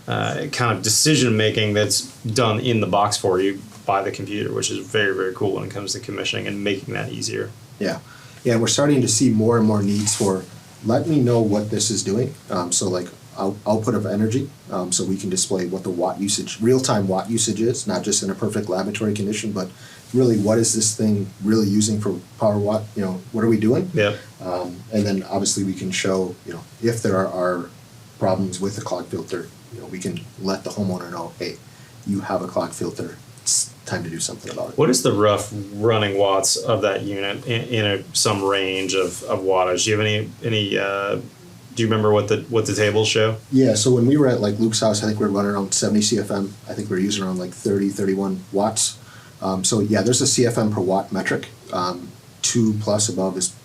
kind of decision making that's done in the box for you by the computer, which is very, very cool when it comes to commissioning and making that easier. Yeah. And we're starting to see more and more needs for, let me know what this is doing. So like output of energy, so we can display what the watt usage, real-time watt usage is, not just in a perfect laboratory condition, but really what is this thing really using for power watt, what are we doing? Yep. And then obviously we can show, if there are problems with the clog filter, we can let the homeowner know, hey, you have a clog filter, it's time to do something about it. What is the rough running watts of that unit in some range of wattage? Do you have any do you remember what the tables show? Yeah, so when we were at like Luke's house, I think we were running around 70 CFM. I think we were using around like 30, 31 watts. So yeah, there's a CFM per watt metric. 2+ above is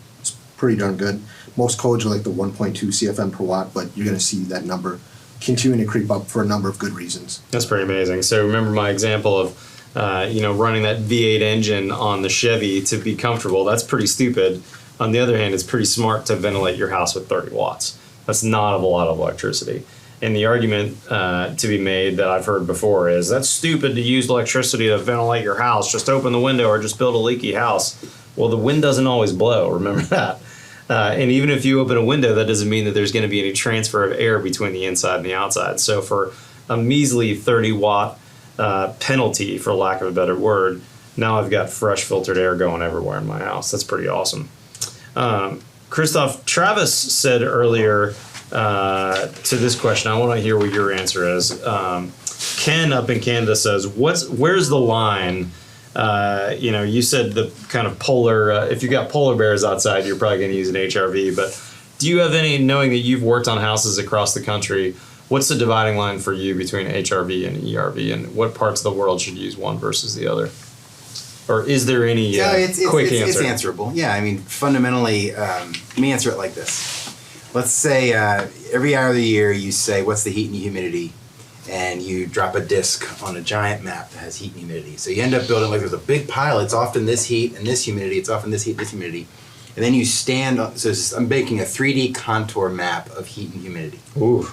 pretty darn good. Most codes are like the 1.2 CFM per watt, but you're going to see that number continuing to creep up for a number of good reasons. That's pretty amazing. So remember my example of running that V8 engine on the Chevy to be comfortable. That's pretty stupid. On the other hand, it's pretty smart to ventilate your house with 30 watts. That's not a lot of electricity. And the argument to be made that I've heard before is that's stupid to use electricity to ventilate your house. Just open the window or just build a leaky house. Well, the wind doesn't always blow. Remember that. And even if you open a window, that doesn't mean that there's going to be any transfer of air between the inside and the outside. So for a measly 30-watt penalty, for lack of a better word, now I've got fresh filtered air going everywhere in my house. That's pretty awesome. Christoph, Travis said earlier to this question, I want to hear what your answer is. Ken up in Canada says, where's the line? You said the kind of polar, if you got polar bears outside, you're probably going to use an HRV, but do you have any, knowing that you've worked on houses across the country, what's the dividing line for you between HRV and ERV, and what parts of the world should use one versus the other? Or is there any quick answer? It's answerable. Yeah, I mean, fundamentally, let me answer it like this. Let's say every hour of the year you say, what's the heat and humidity? And you drop a disc on a giant map that has heat and humidity. So you end up building, like there's a big pile, it's often this heat and this humidity, it's often this heat and this humidity. And then you stand on, I'm making a 3D contour map of heat and humidity. Ooh.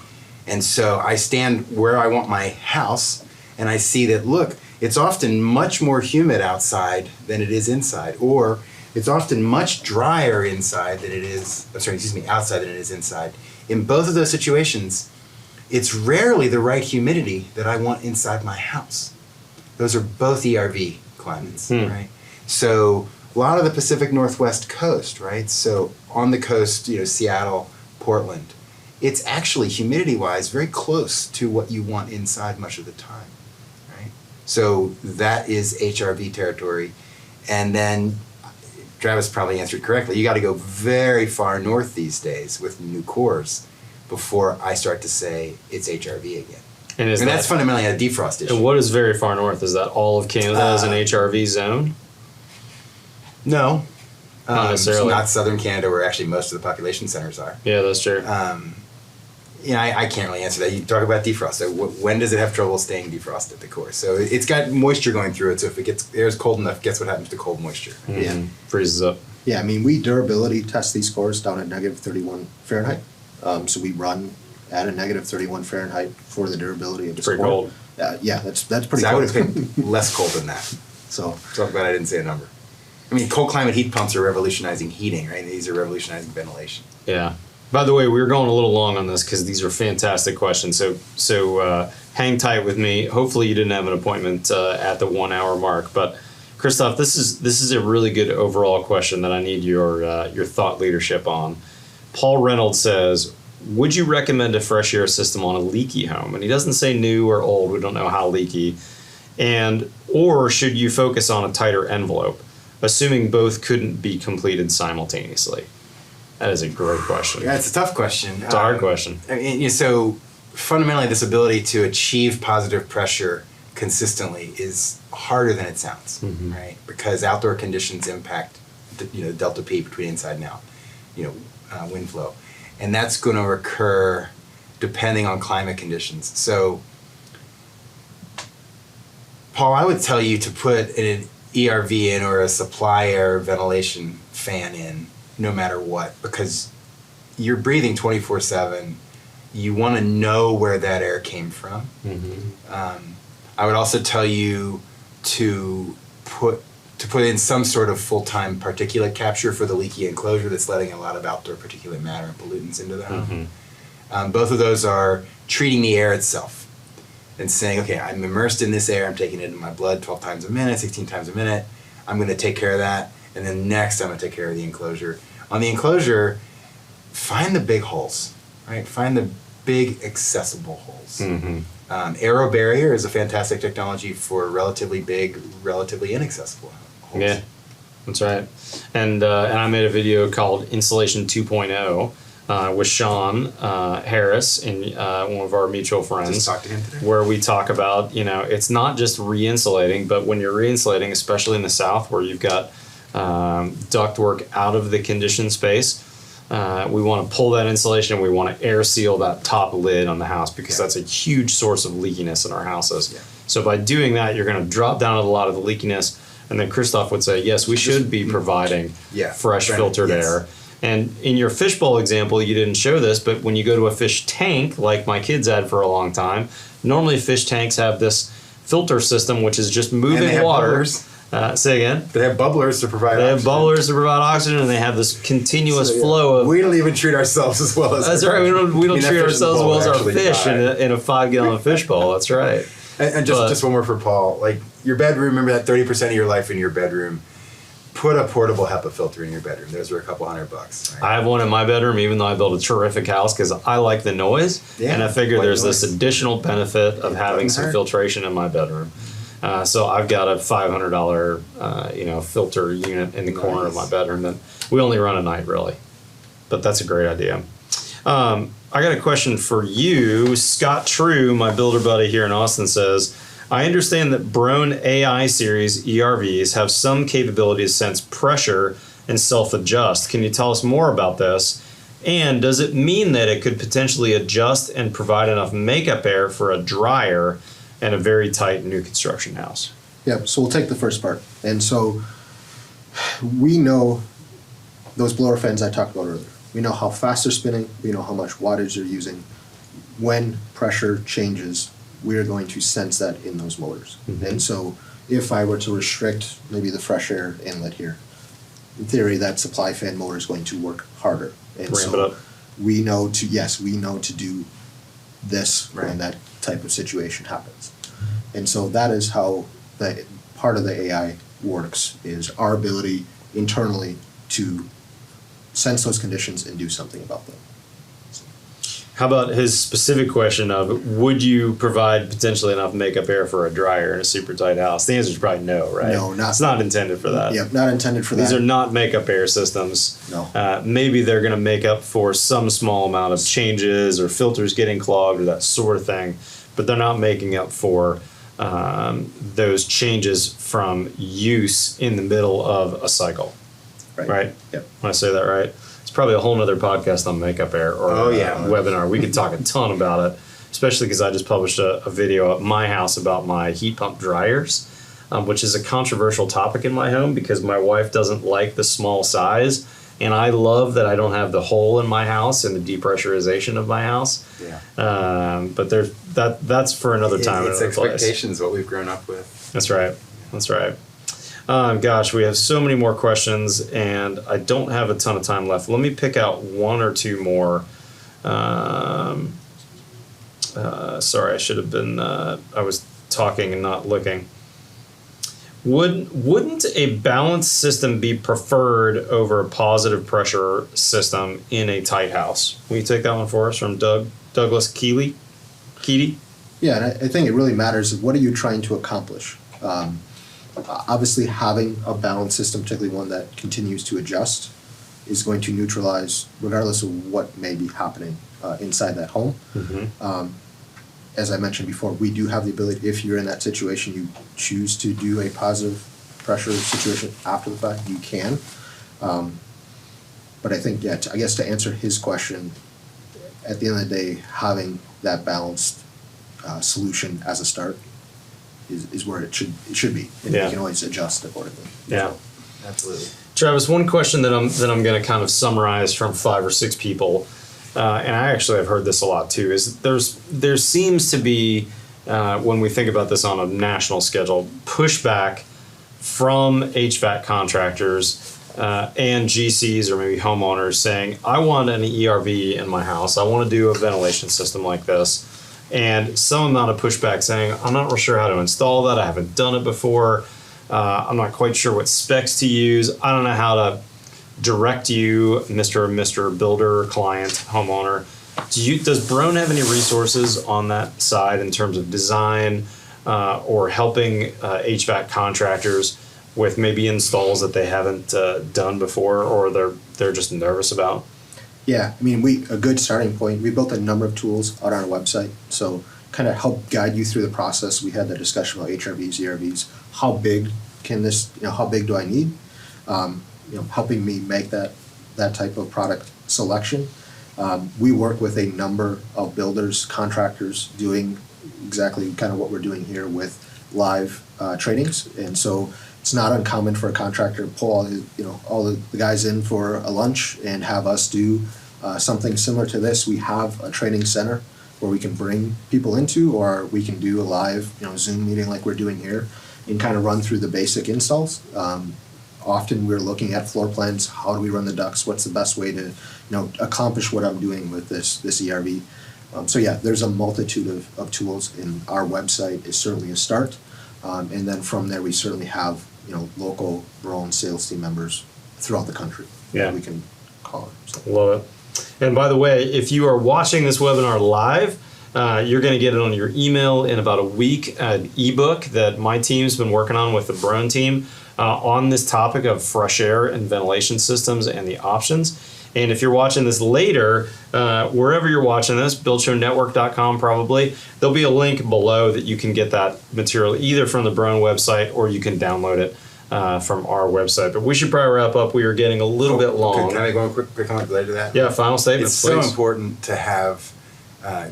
And so I stand where I want my house, and I see that, look, it's often much more humid outside than it is inside, or it's often much drier inside than it is, outside than it is inside. In both of those situations, it's rarely the right humidity that I want inside my house. Those are both ERV climates, right? So a lot of the Pacific Northwest coast, right? So on the coast, Seattle, Portland, it's actually humidity-wise very close to what you want inside much of the time. So that is HRV territory. And then Travis probably answered correctly. You got to go very far north these days with new cores before I start to say it's HRV again. And that's fundamentally a defrost issue. And what is very far north? Is that all of Canada as an HRV zone? No. Not necessarily. Not southern Canada, where actually most of the population centers are. Yeah, that's true. I can't really answer that. You talk about defrost. So when does it have trouble staying defrosted, the core? So it's got moisture going through it. So if it gets air's cold enough, guess what happens to cold moisture? Mm-hmm. Yeah, freezes up. Yeah, I mean, we durability test these cores down at -31 Fahrenheit. So we run at a -31 Fahrenheit for the durability of this core. Pretty cold. Yeah, that's pretty So I cool. would have paid less cold than that. So So I'm glad I didn't say a number. I mean, cold climate heat pumps are revolutionizing heating, right? These are revolutionizing ventilation. Yeah. By the way, we were going a little long on this because these are fantastic questions. So hang tight with me. Hopefully, you didn't have an appointment at the 1 hour mark. But Christoph, this is a really good overall question that I need your thought leadership on. Paul Reynolds says, would you recommend a fresh air system on a leaky home? And he doesn't say new or old. We don't know how leaky. Or should you focus on a tighter envelope, assuming both couldn't be completed simultaneously? That is a great question. Yeah, it's a tough question. It's a hard question. So fundamentally, this ability to achieve positive pressure consistently is harder than it sounds, right? Because outdoor conditions impact the delta P between inside and out, wind flow. And that's going to occur depending on climate conditions. So, Paul, I would tell you to put an ERV in or a supply air ventilation fan in no matter what, because you're breathing 24/7. You want to know where that air came from. I would also tell you to put in some sort of full-time particulate capture for the leaky enclosure that's letting a lot of outdoor particulate matter and pollutants into the home. Both of those are treating the air itself and saying, okay, I'm immersed in this air, I'm taking it in my blood 12 times a minute, 16 times a minute, I'm going to take care of that, and then next I'm going to take care of the enclosure. On the enclosure, find the big holes, right? Find the big accessible holes. Aero barrier is a fantastic technology for relatively big, relatively inaccessible holes. Yeah, that's right. And I made a video called Insulation 2.0 with Sean Harris and one of our mutual friends. Just talked to him today. Where we talk about, it's not just re-insulating, but when you're re-insulating, especially in the South where you've got ductwork out of the conditioned space, we want to pull that insulation and we want to air seal that top lid on the house because that's a huge source of leakiness in our houses. Yeah. So by doing that, you're going to drop down a lot of the leakiness. And then Christoph would say, yes, we should be providing fresh filtered air. And in your fishbowl example, you didn't show this, but when you go to a fish tank, like my kids had for a long time, normally fish tanks have this filter system, which is just moving water. Say again? They have bubblers to provide oxygen. They have bubblers to provide oxygen, and they have this continuous flow of... We don't even treat ourselves as well as... That's right. We don't treat ourselves as well as our fish in a 5-gallon fish bowl. That's right. And just one more for Paul. Like, your bedroom, remember that 30% of your life in your bedroom, put a portable HEPA filter in your bedroom. Those are a couple $100. Right? I have one in my bedroom, even though I built a terrific house, because I like the noise, and I figure there's this additional benefit of having some filtration in my bedroom. So I've got a $500, filter unit in the corner of my bedroom that we only run at night, really. But that's a great idea. I got a question for you. Scott True, my builder buddy here in Austin, says, I understand that Brown AI series ERVs have some capability to sense pressure and self-adjust. Can you tell us more about this? And does it mean that it could potentially adjust and provide enough makeup air for a dryer and a very tight new construction house? Yeah, so we'll take the first part. And so we know those blower fans I talked about earlier. We know how fast they're spinning. We know how much wattage they're using. When pressure changes, we're going to sense that in those motors. And so if I were to restrict maybe the fresh air inlet here, in theory, that supply fan motor is going to work harder. And Ramp it up. we know to do this when that type of situation happens. And so that is how the part of the AI works, is our ability internally to sense those conditions and do something about them. How about his specific question of, would you provide potentially enough makeup air for a dryer in a super tight house? The answer is probably no, right? No, not. It's not intended for that. Yep, not intended for that. These are not makeup air systems. No. Maybe they're going to make up for some small amount of changes or filters getting clogged or that sort of thing, but they're not making up for those changes from use in the middle of a cycle. Right? Yep. When I say that right? It's probably a whole nother podcast on makeup air or webinar. We could talk a ton about it, especially because I just published a video at my house about my heat pump dryers, which is a controversial topic in my home because my wife doesn't like the small size, and I love that I don't have the hole in my house and the depressurization of my house. Yeah. But that's for another time. It's another place. expectations, what we've grown up with. That's right. That's right. Gosh, we have so many more questions, and I don't have a ton of time left. Let me pick out one or two more. Sorry, I should have been. I was talking and not looking. Wouldn't a balanced system be preferred over a positive pressure system in a tight house? Will you take that one for us from Douglas Keeley? Yeah, and I think it really matters. What are you trying to accomplish? Obviously, having a balanced system, particularly one that continues to adjust, is going to neutralize regardless of what may be happening inside that home. Mm-hmm. As I mentioned before, we do have the ability, if you're in that situation, you choose to do a positive pressure situation after the fact, you can. But I think, I guess to answer his question, at the end of the day, having that balanced solution as a start is where it should be. And you can always adjust accordingly. Yeah. Absolutely. Travis, one question that I'm going to kind of summarize from 5 or 6 people, and I actually have heard this a lot too, is there seems to be, when we think about this on a national schedule, pushback from HVAC contractors and GCs or maybe homeowners saying, I want an ERV in my house. I want to do a ventilation system like this. And some amount of pushback saying, I'm not real sure how to install that. I haven't done it before. I'm not quite sure what specs to use. I don't know how to direct you, Mr. Builder, client, homeowner. Does Brown have any resources on that side in terms of design or helping HVAC contractors with maybe installs that they haven't done before or they're just nervous about? Yeah, I mean, a good starting point. We built a number of tools out on our website, so kind of help guide you through the process. We had the discussion about HRVs, ERVs. How big can this? How big do I need? Helping me make that type of product selection. We work with a number of builders, contractors, doing exactly kind of what we're doing here with live trainings, and so it's not uncommon for a contractor to pull all the guys in for a lunch and have us do something similar to this. We have a training center where we can bring people into, or we can do a live Zoom meeting like we're doing here and kind of run through the basic installs. Often we're looking at floor plans. How do we run the ducts? What's the best way to accomplish what I'm doing with this ERV? There's a multitude of tools, and our website is certainly a start. And then from there, we certainly have local Brown sales team members throughout the country that we can call it. So. Love it. And by the way, if you are watching this webinar live, you're going to get it on your email in about a week, an ebook that my team's been working on with the Brown team on this topic of fresh air and ventilation systems and the options. And if you're watching this later, wherever you're watching this, buildshownetwork.com probably, there'll be a link below that you can get that material either from the Brown website or you can download it from our website. But we should probably wrap up. We are getting a little bit long. Can I make one quick comment related to that? Yeah, final statements, It's please. so important to have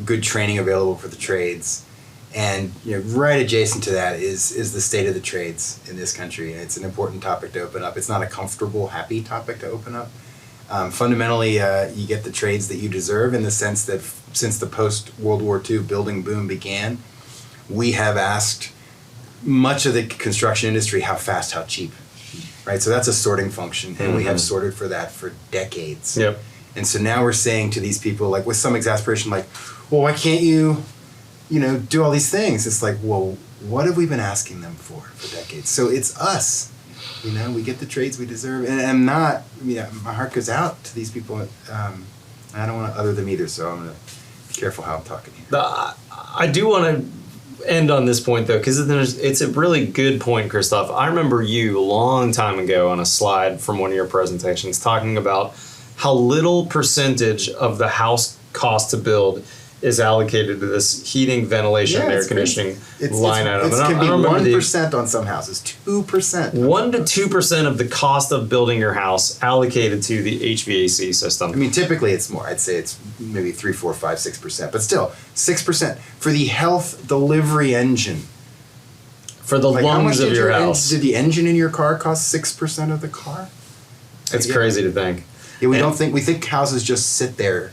good training available for the trades. And right adjacent to that is the state of the trades in this country. And it's an important topic to open up. It's not a comfortable, happy topic to open up. Fundamentally, you get the trades that you deserve in the sense that since the post-World War II building boom began, we have asked much of the construction industry how fast, how cheap, right? So that's a sorting function, and we have sorted for that for decades. Yep. And so now we're saying to these people, like with some exasperation, like, well, why can't you, do all these things? It's like, well, what have we been asking them for decades? So it's us. We get the trades we deserve, and I'm not. My heart goes out to these people. I don't want to other them either, so I'm gonna be careful how I'm talking here. I do want to end on this point though, because it's a really good point, Christoph. I remember you a long time ago on a slide from one of your presentations talking about how little percentage of the house cost to build is allocated to this heating, ventilation, and air conditioning line item. It can be 1% on some houses, 2%. 1 to 2% of the cost of building your house allocated to the HVAC system. I mean, typically it's more. I'd say it's maybe 3, 4, 5, 6%, but still 6% for the health delivery engine. For the lungs of your house. Did the engine in your car cost 6% of the car? It's crazy to think. Yeah, we think houses just sit there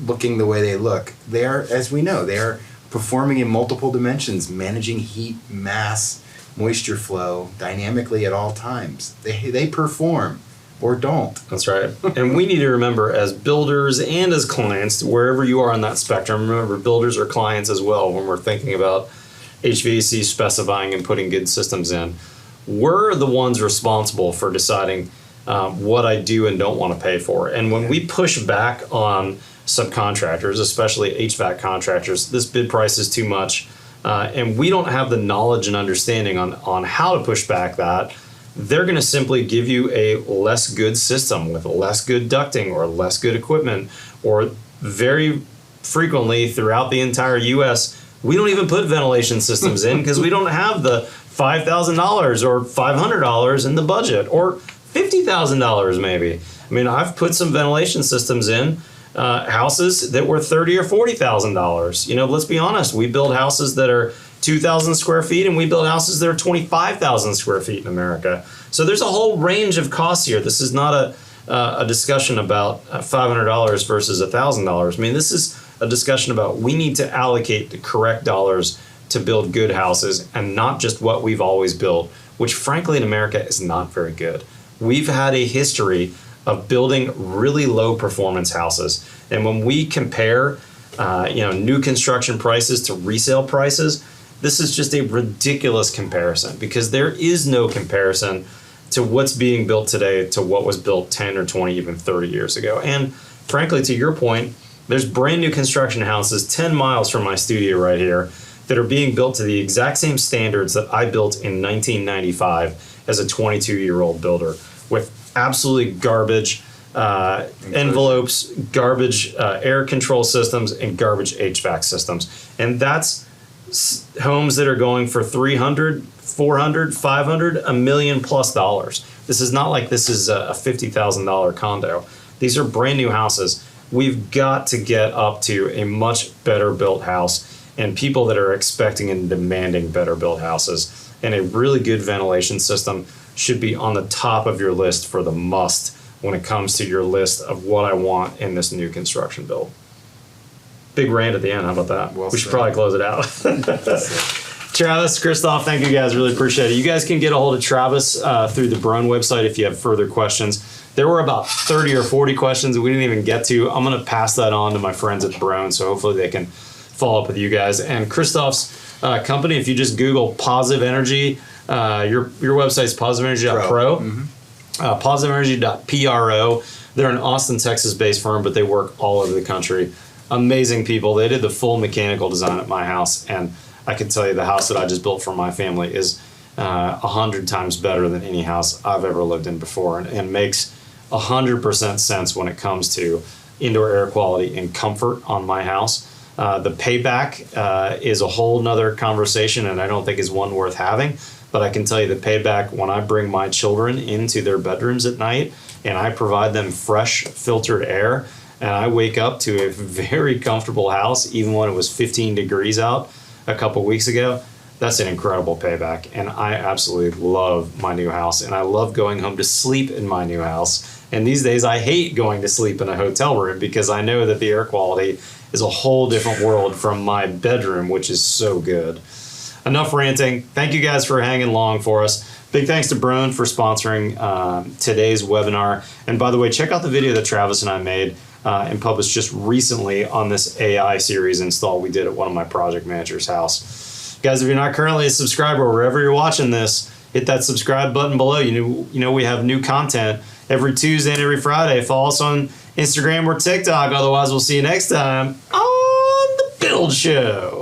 looking the way they look. They are, as we know, they are performing in multiple dimensions, managing heat, mass, moisture flow dynamically at all times. They perform or don't. That's right. And we need to remember, as builders and as clients, wherever you are on that spectrum, remember builders are clients as well when we're thinking about HVAC specifying and putting good systems in. We're the ones responsible for deciding what I do and don't want to pay for. And when we push back on subcontractors, especially HVAC contractors, this bid price is too much, and we don't have the knowledge and understanding on how to push back that, they're going to simply give you a less good system with less good ducting or less good equipment, or very frequently throughout the entire U.S., we don't even put ventilation systems in because we don't have the $5,000 or $500 in the budget, or $50,000 maybe. I mean, I've put some ventilation systems in houses that were $30,000 or $40,000. You know, let's be honest. We build houses that are 2,000 square feet, and we build houses that are 25,000 square feet in America. So there's a whole range of costs here. This is not a discussion about $500 versus $1,000. I mean, this is a discussion about we need to allocate the correct dollars to build good houses, and not just what we've always built, which frankly in America is not very good. We've had a history of building really low performance houses, and when we compare new construction prices to resale prices, this is just a ridiculous comparison, because there is no comparison to what's being built today to what was built 10 or 20, even 30 years ago. And frankly, to your point, there's brand new construction houses 10 miles from my studio right here that are being built to the exact same standards that I built in 1995 as a 22-year-old builder, with absolutely garbage envelopes, garbage air control systems, and garbage HVAC systems. And that's homes that are going for $300,000, $400,000, $500,000, $1 million+ dollars. This is not like this is a $50,000 condo. These are brand new houses. We've got to get up to a much better built house, and people that are expecting and demanding better built houses. And a really good ventilation system should be on the top of your list for the must when it comes to your list of what I want in this new construction build. Big rant at the end. How about that? Well we should said. probably close it out. Travis, Christoph, thank you guys. Really appreciate it. You guys can get a hold of Travis through the Brown website if you have further questions. There were about 30 or 40 questions that we didn't even get to. I'm going to pass that on to my friends at Brown, so hopefully they can follow up with you guys. And Christoph's company, if you just Google Positive Energy, your website's positiveenergy.pro, positiveenergy.pro. They're an Austin, Texas-based firm, but they work all over the country. Amazing people. They did the full mechanical design at my house, and I can tell you the house that I just built for my family is 100 times better than any house I've ever lived in before, and makes 100% sense when it comes to indoor air quality and comfort on my house. The payback is a whole nother conversation, and I don't think is one worth having. But I can tell you the payback when I bring my children into their bedrooms at night and I provide them fresh filtered air, and I wake up to a very comfortable house, even when it was 15 degrees out a couple weeks ago. That's an incredible payback, and I absolutely love my new house, and I love going home to sleep in my new house. And these days I hate going to sleep in a hotel room because I know that the air quality is a whole different world from my bedroom, which is so good. Enough ranting. Thank you guys for hanging along for us. Big thanks to Brown for sponsoring today's webinar. And by the way, check out the video that Travis and I made and published just recently on this AI series install we did at one of my project managers' house. Guys, if you're not currently a subscriber, wherever you're watching this, hit that subscribe button below. You know we have new content every Tuesday and every Friday. Follow us on Instagram or TikTok. Otherwise, we'll see you next time on The Build Show.